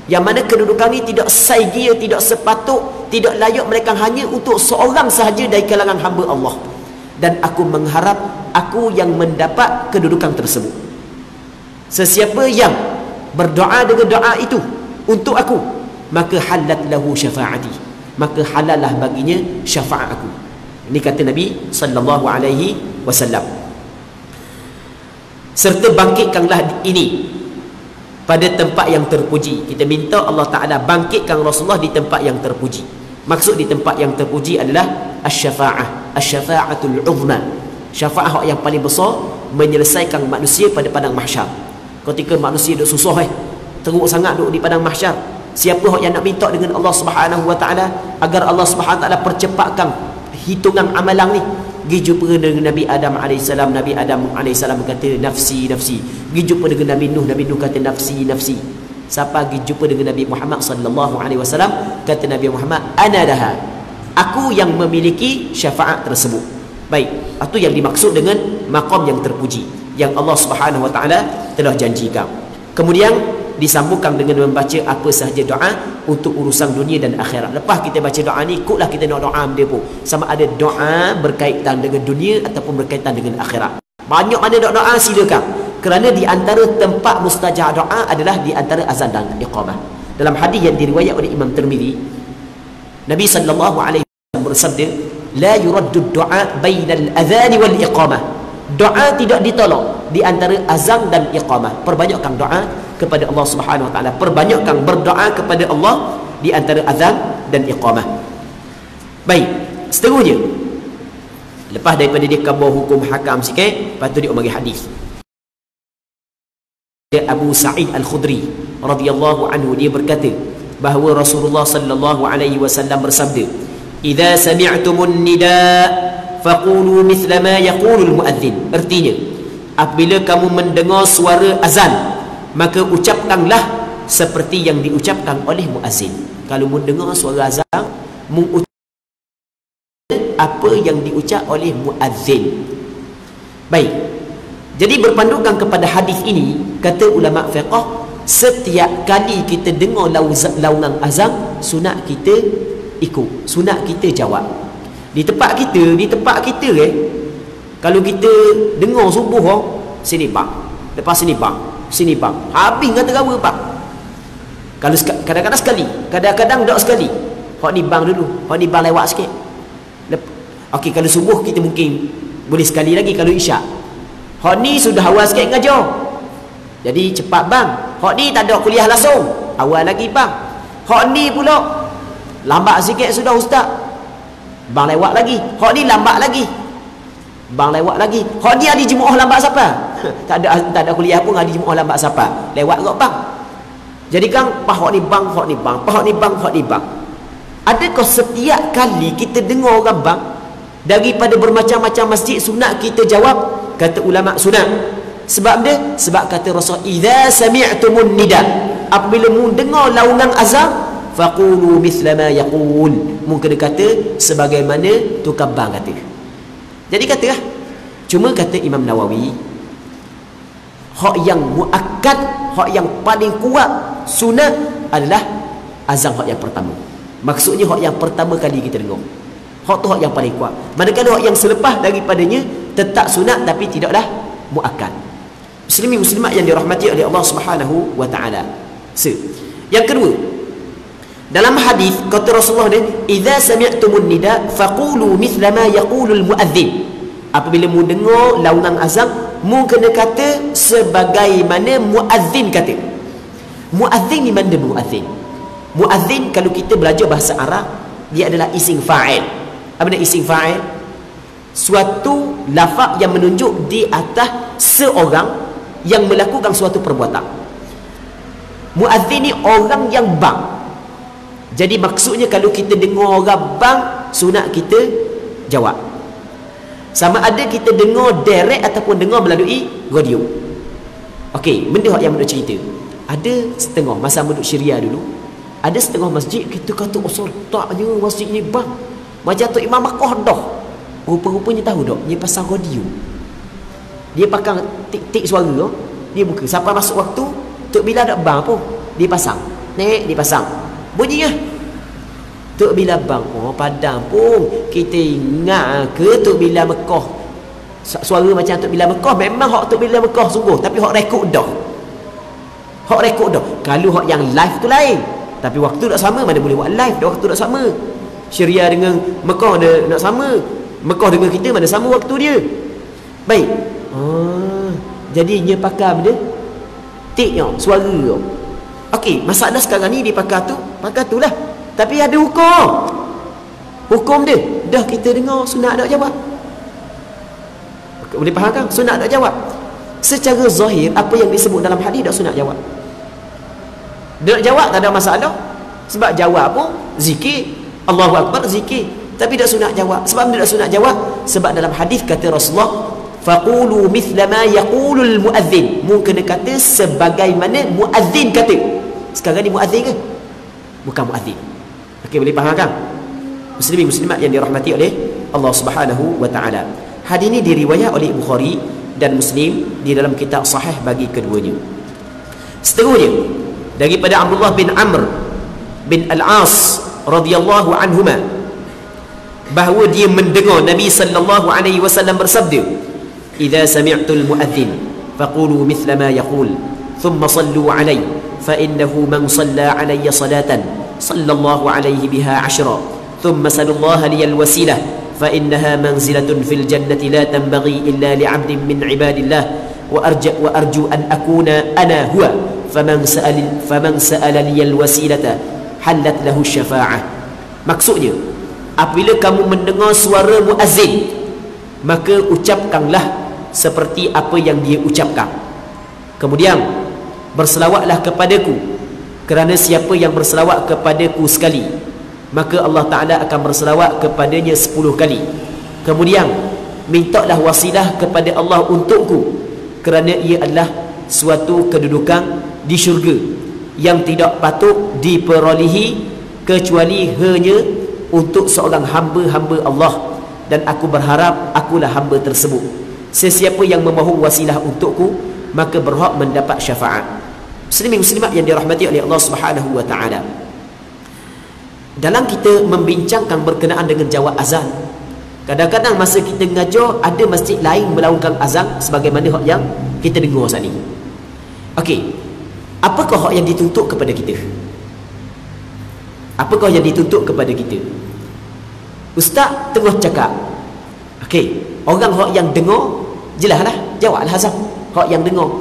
Yang mana kedudukan ini tidak saigia, tidak sepatut, tidak layak melainkan hanya untuk seorang sahaja dari kalangan hamba Allah. Dan aku mengharap aku yang mendapat kedudukan tersebut. Sesiapa yang berdoa dengan doa itu untuk aku, maka halat lahu syafaati, maka halallah baginya syafaat aku. Ini kata Nabi sallallahu alaihi wasallam. Serta bangkitkanlah ini pada tempat yang terpuji. Kita minta Allah Ta'ala bangkitkan Rasulullah di tempat yang terpuji. Maksud di tempat yang terpuji adalah asy-syafa'ah, asy-syafa'atul 'uzma. Syafaat yang paling besar menyelesaikan manusia pada padang mahsyar. Ketika manusia dah susah teruk sangat duduk di padang mahsyar. Siapa yang nak minta dengan Allah Subhanahu wa taala agar Allah Subhanahu wa taala percepatkan hitungan amalan ni, pergi jumpa dengan Nabi Adam alaihissalam. Nabi Adam alaihissalam kata nafsi nafsi. Pergi jumpa dengan Nabi Nuh. Nabi Nuh kata nafsi nafsi. Siapa pergi jumpa dengan Nabi Muhammad sallallahu alaihi wasallam, kata Nabi Muhammad, ana laha, aku yang memiliki syafaat tersebut. Baik, itu yang dimaksud dengan maqam yang terpuji yang Allah Subhanahu wa taala telah janjikan. Kemudian disambungkan dengan membaca apa sahaja doa untuk urusan dunia dan akhirat. Lepas kita baca doa ni, ikutlah kita nak doa dia pun, sama ada doa berkaitan dengan dunia ataupun berkaitan dengan akhirat. Banyak mana doa silakan, kerana di antara tempat mustajab doa adalah di antara azan dan iqamah. Dalam hadis yang diriwayat oleh Imam Tirmizi, Nabi sallallahu alaihi wasallam bersabda, la yuraddu du'a bainal adhan wal iqamah. Doa tidak ditolak di antara azan dan iqamah. Perbanyakkan doa kepada Allah Subhanahu wa taala, perbanyakkan berdoa kepada Allah di antara azan dan iqamah. Baik, seterusnya, lepas daripada dia kabar hukum hakam sikit, lepas tu dia bagi hadis. Abu Sa'id Al-Khudri radhiyallahu anhu, dia berkata bahawa Rasulullah sallallahu alaihi wasallam bersabda, "Idza sami'tumun nida' faqulu mithla ma yaqulul muadzin." Artinya, apabila kamu mendengar suara azan, maka ucapkanlah seperti yang diucapkan oleh muazzin. Kalau mendengar suara azan, mengucap apa yang diucap oleh muazzin. Baik, jadi berpandukan kepada hadis ini, kata ulama fiqh, setiap kali kita dengar laungan azan, sunat kita ikut, sunat kita jawab. Di tempat kita kalau kita dengar subuh, sini bang, lepas sini bang, sini bang, habis kata kawa pak. Kalau kadang-kadang sekali, kadang-kadang tak sekali, hak ni bang dulu, hak ni bang lewat sikit. Okey, kalau subuh kita mungkin boleh sekali lagi. Kalau isyak, hak ni sudah awal sikit ngajar, jadi cepat bang. Hak ni tak ada kuliah langsung, awal lagi bang. Hak ni pula lambat sikit sudah ustaz, bang lewat lagi. Hak ni lambat lagi, bang lewat lagi. Hak ni hari Jumaat lambat siapa? tak ada kuliah pun, hari Jumaat lambat siapa? Lewat kok bang. Jadi kan hak ni bang, hak ni bang, hak ni bang, hak ni bang. Adakah setiap kali kita dengar orang bang daripada bermacam-macam masjid sunat kita jawab? Kata ulama sunat. Sebab dia, sebab kata Rasul, idza sami'tumun nida, apabila mu dengar laungan azan, faqulu mithla ma yaqul, mu kena kata sebagaimana tukang bang kata. Jadi katalah, cuma kata Imam Nawawi, hak yang muakkad, hak yang paling kuat sunat adalah azan hak yang pertama. Maksudnya hak yang pertama kali kita dengar, hak tu hak yang paling kuat. Manakala hak yang selepas daripadanya tetap sunat tapi tidaklah muakkad. Muslimin muslimat yang dirahmati oleh Allah Subhanahu wa taala. Yang kedua, dalam hadis kata Rasulullah ni, idza sami'tumun nida faqulu mithla ma yaqulul muadzin. Apabila mu dengar laungan azan, mu kena kata sebagaimana muadzin kata. Muadzin ni mana muadzin? Muadzin kalau kita belajar bahasa Arab, dia adalah isim fa'il. Apa makna isim fa'il? Suatu lafaz yang menunjuk di atas seorang yang melakukan suatu perbuatan. Muadzin ni orang yang bang. Jadi maksudnya kalau kita dengar orang bang, sunat kita jawab. Sama ada kita dengar direct ataupun dengar melalui radio. Okey, benda yang menurut cerita. Ada setengah masa menurut Syria dulu, ada setengah masjid kita kata oh taknya masjid ni bang, macam tu Imam Makkah dah. Rupa-rupanya tahu tak, dia pasang radio. Dia pakai tik-tik suara, dia buka. Sampai masuk waktu, Tok Bilal tak bang pun, dia pasang. Naik, dia pasang. Bunyi lah. Tok Bilal bang, oh padang pun. Kita ingat ke Tok Bilal Mekah? Suara macam Tok Bilal Mekah, memang hak Tok Bilal Mekah sungguh. Tapi hak rekod dah. Hak rekod dah. Kalau hak yang live tu lain. Tapi waktu tak sama, mana boleh buat live dah, waktu tak sama. Syria dengan Mekah dia nak sama. Mekah dengan kita mana sama waktu dia. Baik. Jadi dia pakai benda tiknya, suara tu. Okey, masalah sekarang ni dia pakai tu lah. Tapi ada hukum. Hukum dia, dah kita dengar sunat tak jawab. Boleh faham kan? Sunat tak jawab. Secara zahir apa yang disebut dalam hadis tak sunat jawab. Dia nak jawab tak ada masalah. Sebab jawab pun zikir. Allahu Akbar zikir. Tapi tak sunat jawab. Sebab dia tak sunat jawab? Sebab dalam hadis kata Rasulullah, faqulu mithla ma yaqulul muadzin. Mu kena kata sebagaimana muadzin kata. Sekarang ni muadzin ke? Bukan muadzin. Okey, boleh faham kan? Muslimin muslimat yang dirahmati oleh Allah Subhanahu wa taala. Hadis ini diriwayat oleh Bukhari dan Muslim di dalam kitab sahih bagi keduanya. Seterusnya daripada Abdullah bin Amr bin Al-As radhiyallahu anhuma, bahawa dia mendengar Nabi sallallahu alaihi wasallam bersabda, "Idza sami'tul muadzin faqulu mithla ma yaqul, thumma sallu alaihi, fa innahu man shalla alayya salatan sallallahu alaihi biha 'ashra, thumma sallallahu liyal wasilah, fa innaha manzilatun fil jannati la tanbaghi illa li'abdin min 'ibadillah, wa arju an akuna ana huwa, faman sa'ala liyal wasilata halat lahu syafa'ah." Maksudnya, apabila kamu mendengar suara muazzin, maka ucapkanlah seperti apa yang dia ucapkan. Kemudian berselawatlah kepadaku, kerana siapa yang berselawat kepadaku sekali, maka Allah Ta'ala akan berselawat kepadanya 10 kali. Kemudian mintalah wasilah kepada Allah untukku, kerana ia adalah suatu kedudukan di syurga yang tidak patut diperolehi kecuali hanya untuk seorang hamba-hamba Allah, dan aku berharap akulah hamba tersebut. Sesiapa yang memohon wasilah untukku, maka berhak mendapat syafaat. Muslimin muslimat yang dirahmati oleh Allah Subhanahu wa taala, dalam kita membincangkan berkenaan dengan jawab azan, kadang-kadang masa kita mengajar ada masjid lain melakukan azan sebagaimana hak yang kita dengar saat ni. Okey, apakah hak yang dituntut kepada kita? Apakah yang dituntut kepada kita? Ustaz tengah cakap, okey, orang hak yang dengar, jelaslah jawablah azan. Hak yang dengar,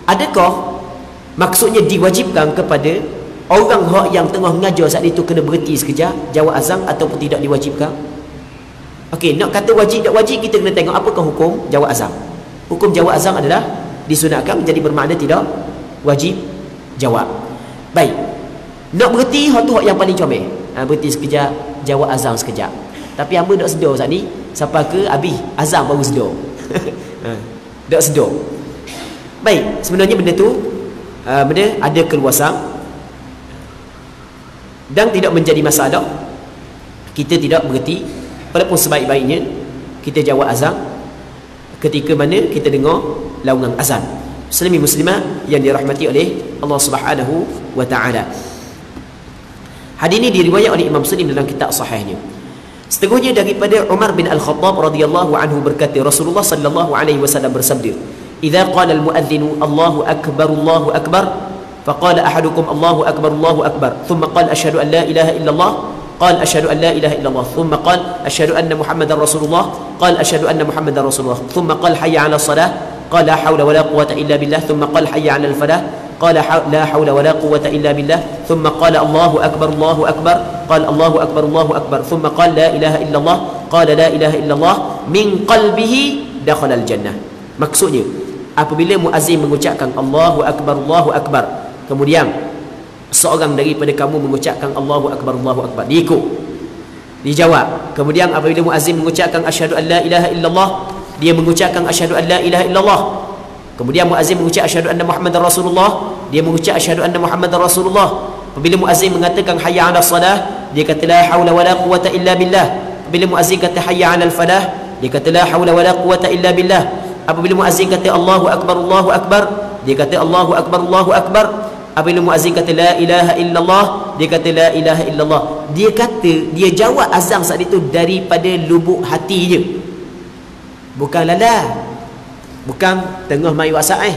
adakah maksudnya diwajibkan kepada orang hak yang tengah mengajar saat itu kena berhenti sekejap jawab azan, ataupun tidak diwajibkan? Okey, nak kata wajib tak wajib, kita kena tengok apakah hukum jawab azan. Hukum jawab azan adalah disunatkan, menjadi bermakna tidak wajib jawab. Baik, nak berhenti hak tu hak yang paling comel. Berhenti sekejap, jawab azan sekejap. Tapi hamba tak sedar saat ni, sampai ke habis azan baru sedar. Tak sedar. Baik, sebenarnya benda tu benda ada keluasan dan tidak menjadi masalah. Kita tidak berhenti, walaupun sebaik-baiknya kita jawab azan ketika mana kita dengar laungan azan. Muslimin muslimat yang dirahmati oleh Allah Subhanahu wa taala. Hadis ini diriwayat oleh Imam Muslim dalam kitab sahihnya. Seterusnya daripada Umar bin Al-Khattab radhiyallahu anhu berkata, Rasulullah sallallahu alaihi wasallam bersabda, "Idza qala al-muadzinu Allahu akbar, faqala ahadukum Allahu akbar, thumma qala asyhadu an la ilaha illallah, qala asyhadu an la ilaha illallah, thumma qala asyhadu anna Muhammadar Rasulullah, qala asyhadu anna Muhammadar Rasulullah, thumma qala hayya 'alas salah, qala la haula wala quwwata illa billah, thumma qala hayya 'alal falah, qala la haula wala quwwata illa billah, thumma qala Allahu akbar, qala Allahu akbar, thumma qala la ilaha illallah, qala la ilaha illallah, min qalbihi dakhala al-jannah." Maksudnya, apabila muazzin mengucapkan Allahu akbar, kemudian seorang daripada kamu mengucapkan Allahu akbar, diikut, dijawab. Kemudian apabila muazzin mengucapkan asyhadu an la ilaha illallah, dia mengucapkan asyhadu an la ilaha illallah. Kemudian muazzin mengucap asyhadu anna Muhammadar Rasulullah, dia mengucap asyhadu anna Muhammadar Rasulullah. Apabila muazzin mengatakan hayya 'alas salah, dia kata la haula wala quwwata illa billah. Apabila muazzin kata hayya 'alal falah, dia kata la haula wala quwwata illa billah. Apabila muazzin kata Allahu akbar, dia kata Allahu akbar. Apabila muazzin kata la ilaha illallah, dia kata la ilaha illallah. Dia kata, dia jawab azan saat itu daripada lubuk hatinya, bukan lala, bukan tengah main WhatsApp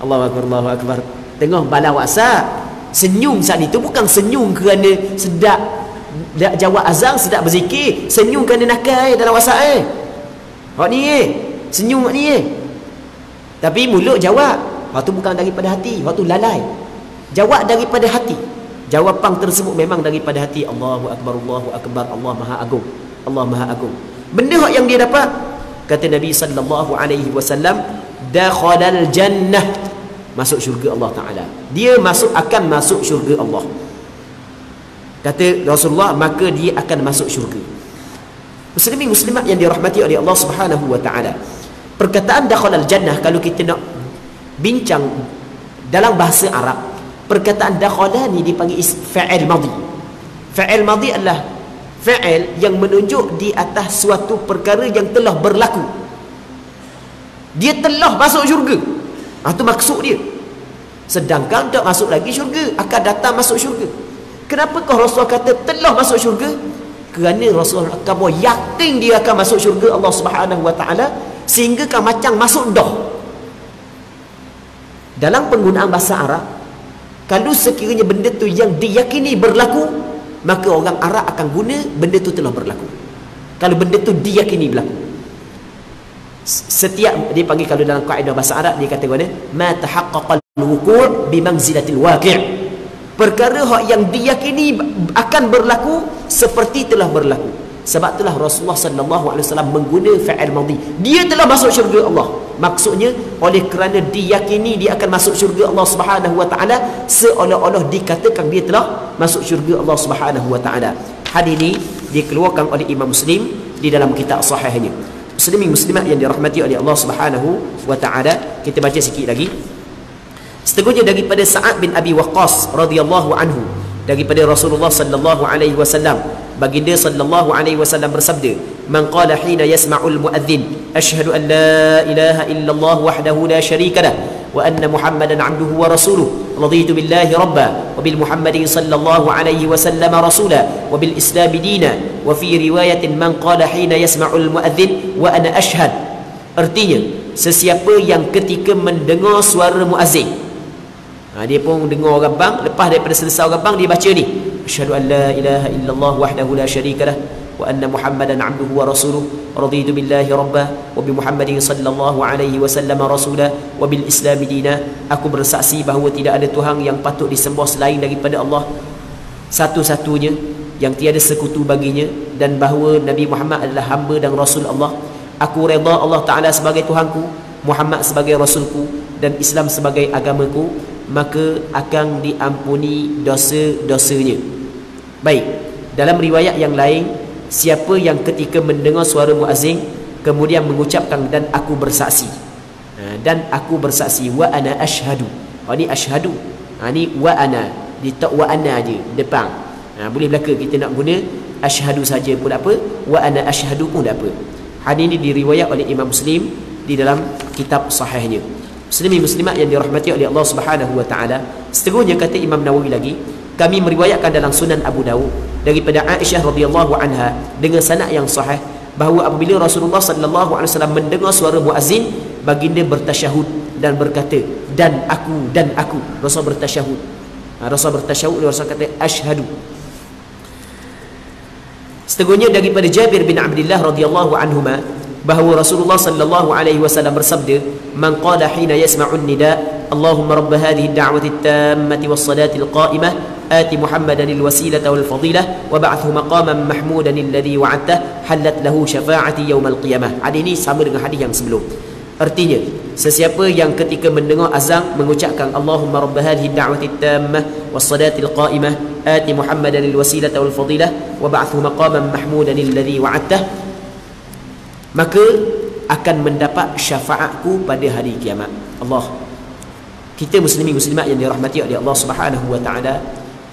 Allahu akbar, tengah balas WhatsApp. Senyum saat itu bukan senyum kerana sedap jawab azan, sedap berzikir, senyum kerana nakal dalam WhatsApp hak ni senyum hak ni tapi mulut jawab. Hak tu bukan daripada hati, hak tu lalai. Jawab daripada hati, jawapan tersebut memang daripada hati. Allahu akbar, Allah maha agung, Allah maha agung. Benda hak yang dia dapat, kata Nabi sallallahu alaihi wasallam, dakhalal jannah, masuk syurga Allah Ta'ala. Dia akan masuk syurga Allah. Kata Rasulullah, maka dia akan masuk syurga. Muslimin muslimat yang dirahmati oleh Allah Subhanahu wa Ta'ala, perkataan dakhalal jannah, kalau kita nak bincang dalam bahasa Arab, perkataan dakhala ni dipanggil fa'il madhi. Fa'il madhi adalah fa'il yang menunjuk di atas suatu perkara yang telah berlaku. Dia telah masuk syurga. Itu maksud dia. Sedangkan tak masuk lagi syurga, akan datang masuk syurga. Kenapakah Rasul kata telah masuk syurga? Kerana Rasul kamu yakin dia akan masuk syurga Allah Subhanahu wa Ta'ala, sehingga kan macam masuk dah. Dalam penggunaan bahasa Arab, kalau sekiranya benda tu yang diyakini berlaku, maka orang Arab akan guna benda tu telah berlaku. Kalau benda tu diyakini berlaku, setiap dia panggil, kalau dalam kaedah bahasa Arab dia kata mana, ma tahaqqaqal wuqu' bi manzilatil waqi'. Perkara yang diyakini akan berlaku seperti telah berlaku. Sebab itulah Rasulullah sallallahu alaihi wasallam mengguna fa'il madhi. Dia telah masuk syurga Allah. Maksudnya oleh kerana diyakini dia akan masuk syurga Allah Subhanahu wa Ta'ala, seolah-olah dikatakan dia telah masuk syurga Allah Subhanahu wa Ta'ala. Hadis ini dikeluarkan oleh Imam Muslim di dalam kitab sahihnya. Muslimin muslimat yang dirahmati oleh Allah Subhanahu wa Ta'ala, kita baca sikit lagi. Seterusnya daripada Sa'ad bin Abi Waqqas radhiyallahu anhu, daripada Rasulullah sallallahu alaihi wasallam, baginda sallallahu alaihi wasallam bersabda, man qala hina yasma'ul muadzin asyhadu an la ilaha illallah wahdahu la syarika lah wa anna muhammadan abduhu wa rasuluh raditu billahi rabba wa bil muhammadin sallallahu alaihi wasallam rasula wa bil islam dina, wa fi riwayatin man qala hina yasma'ul muadzin wa ana ashhad. Artinya, sesiapa yang ketika mendengar suara muazzin, dia pun dengar orang bang, lepas daripada selesai orang bang, dia baca ni, asyhadu an la ilaha illallah wahdahu la syarika lah wa anna muhammadan abduhu wa rasuluh raditu billahi rabba wa bi muhammadin sallallahu alaihi wasallam rasula wa bil islam dina. Aku bersaksi bahawa tidak ada Tuhan yang patut disembah selain daripada Allah satu-satunya, yang tiada sekutu baginya, dan bahawa Nabi Muhammad adalah hamba dan rasul Allah. Aku redha Allah Ta'ala sebagai Tuhanku, Muhammad sebagai rasulku, dan Islam sebagai agamaku, maka akan diampuni dosa-dosanya. Baik, dalam riwayat yang lain, siapa yang ketika mendengar suara muazzin kemudian mengucapkan dan aku bersaksi, dan aku bersaksi, wa ana ashhadu. Ni ashhadu, ni wa ana, ditak wa ana je depan. Boleh belaka kita nak guna ashhadu saja pun tak apa, wa ana ashhadu pun tak apa. Hadis ini diriwayat oleh Imam Muslim di dalam kitab sahihnya. Muslimin muslimat yang dirahmati oleh Allah Subhanahu wa Ta'ala, seterusnya kata Imam Nawawi lagi, kami meriwayatkan dalam Sunan Abu Dawud daripada Aisyah radhiyallahu anha dengan sanad yang sahih, bahawa apabila Rasulullah sallallahu alaihi wasallam mendengar suara muazzin, baginda bertasyahud dan berkata, dan aku. Rasul bertasyahud. Rasul bertasyahud, Rasul kata asyhadu. Seterusnya daripada Jabir bin Abdullah radhiyallahu anhuma, bahawa Rasulullah sallallahu alaihi wasallam bersabda, man qala hina yasma'un nida Allahumma rabb hadhihi ad-da'wati at-tammati was-salati al-qa'imah ati Muhammadan al-wasilata wal-fadilah wa ba'athu maqaman mahmudan alladhi wa'adta halat lahu syafa'ati yawmal qiyamah. Hadis ini sama dengan hadis yang sebelum. Artinya, sesiapa yang ketika mendengar azan mengucapkan Allahumma rabb hadhihi ad-da'wati at-tammah was-salati al-qa'imah ati Muhammadan al-wasilata wal-fadilah wa ba'athu maqaman mahmudan alladhi wa'adta, maka akan mendapat syafaatku pada hari kiamat. Allah, kita muslimin muslimat yang dirahmati oleh Allah Subhanahu wa Ta'ala,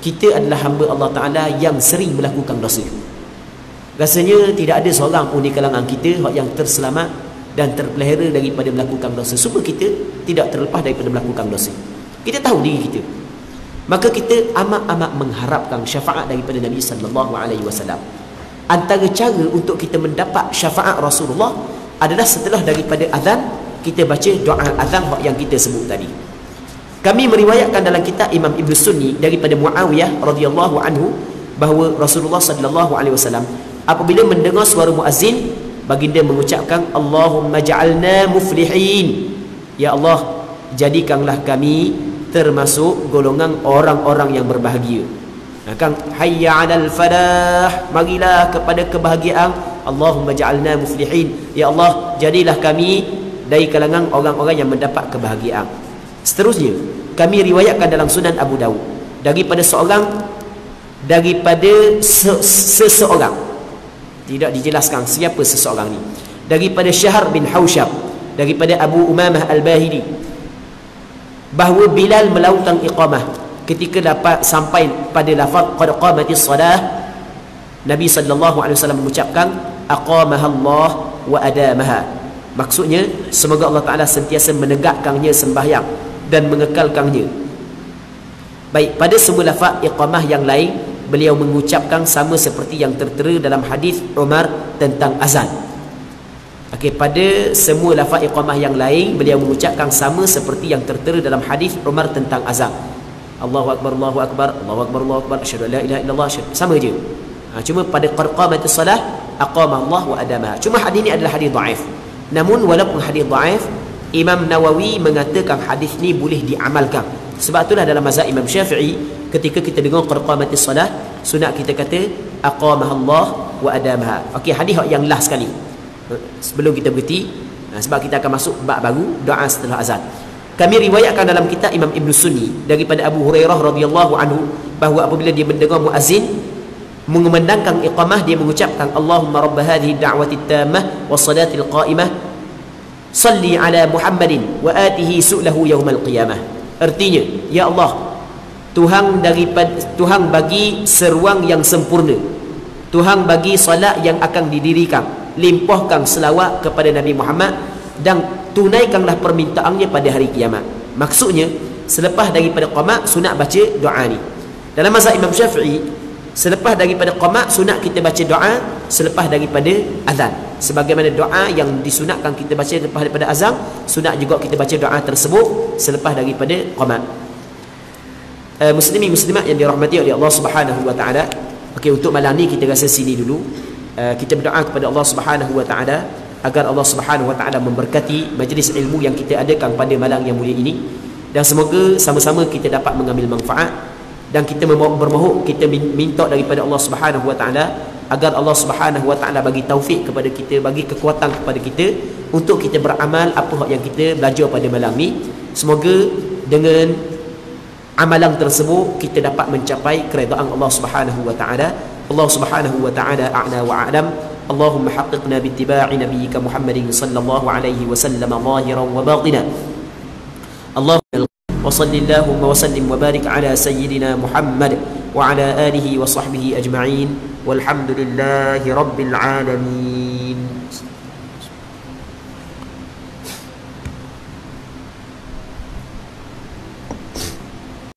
kita adalah hamba Allah Ta'ala yang sering melakukan dosa. Rasanya tidak ada seorang pun di kalangan kita yang terselamat dan terpelihara daripada melakukan dosa. Semua kita tidak terlepas daripada melakukan dosa. Kita tahu diri kita, maka kita amat-amat mengharapkan syafaat daripada Nabi sallallahu alaihi wasallam. Antara cara untuk kita mendapat syafaat Rasulullah adalah setelah daripada azan, kita baca doa azan yang kita sebut tadi. Kami meriwayatkan dalam kitab Imam Ibn Sunni daripada Muawiyah radhiyallahu anhu, bahawa Rasulullah sallallahu alaihi wasallam apabila mendengar suara muazzin, baginda mengucapkan Allahumma ja'alna muflihin, ya Allah, jadikanlah kami termasuk golongan orang-orang yang berbahagia. Kan, hayya 'alal falah, marilah kepada kebahagiaan. Allahumma ja'alna muflihin, ya Allah, jadilah kami dari kalangan orang-orang yang mendapat kebahagiaan. Seterusnya, kami riwayatkan dalam Sunan Abu Dawud daripada seseorang, tidak dijelaskan siapa seseorang ni, daripada Syahr bin Hausyab, daripada Abu Umamah Al-Bahili, bahawa Bilal melautang iqamah ketika dapat sampai pada lafaz qad qamatis salah, Nabi sallallahu alaihi wasallam mengucapkan aqamahallah wa adamaha. Maksudnya semoga Allah Taala sentiasa menegakkannya sembahyang dan mengekalkannya. Baik, pada semua lafaz iqamah yang lain beliau mengucapkan sama seperti yang tertera dalam hadis Umar tentang azan. Okey, pada semua lafaz iqamah yang lain beliau mengucapkan sama seperti yang tertera dalam hadis Umar tentang azan. Allahu akbar, Allahu akbar, Allahu akbar, Allahu akbar, asyhadu an la ilaha illallah, sama je. Cuma pada qamatis salah aqama Allah wa adamaha. Cuma hadis ini adalah hadis dhaif. Namun walaupun hadis dhaif, Imam Nawawi mengatakan hadis ni boleh diamalkan. Sebab itulah dalam mazhab Imam Syafi'i, ketika kita dengar qamatis salah, sunat kita kata aqamaha Allah wa adamaha. Okey, hadis yang last sekali sebelum kita berhenti, sebab kita akan masuk bab baru, doa setelah azan. Kami riwayatkan dalam kitab Imam Ibn Sunni daripada Abu Hurairah radhiyallahu anhu bahawa apabila dia mendengar muazzin mengumandangkan iqamah, dia mengucapkan Allahumma rabb hadhihi ad-da'wati at-tammah was-salatil qa'imah salli ala Muhammadin wa atihi su'lahu yaumal qiyamah. Artinya, ya Allah, Tuhan bagi seruang yang sempurna, Tuhan bagi salat yang akan didirikan, limpahkan selawat kepada Nabi Muhammad dan tunaikanlah permintaannya pada hari kiamat. Maksudnya, selepas daripada qamat sunat baca doa ni. Dalam mazhab Imam Syafi'i, selepas daripada qamat sunat kita baca doa selepas daripada azan. Sebagaimana doa yang disunatkan kita baca selepas daripada azan, sunat juga kita baca doa tersebut selepas daripada qamat. Muslimin muslimat yang dirahmati oleh Allah Subhanahu wa taala. Okey, untuk malam ni kita rasa sini dulu. Kita berdoa kepada Allah Subhanahu wa taala agar Allah Subhanahu wa taala memberkati majlis ilmu yang kita adakan pada malam yang mulia ini, dan semoga sama-sama kita dapat mengambil manfaat. Dan kita bermohon, kita minta daripada Allah Subhanahu wa taala agar Allah Subhanahu wa taala bagi taufik kepada kita, bagi kekuatan kepada kita untuk kita beramal apa yang kita belajar pada malam ni. Semoga dengan amalan tersebut kita dapat mencapai keredaan Allah Subhanahu wa taala. Allah Subhanahu wa taala a'la wa a'lam. Allahumma haqqiqna bi ittiba'i nabiyyika Muhammadin sallallahu alaihi wasallam zahiran wa batinan. Allahumma وصل اللهم وسلم وبارك على سيدنا محمد وعلى آله وصحبه أجمعين والحمد لله رب العالمين.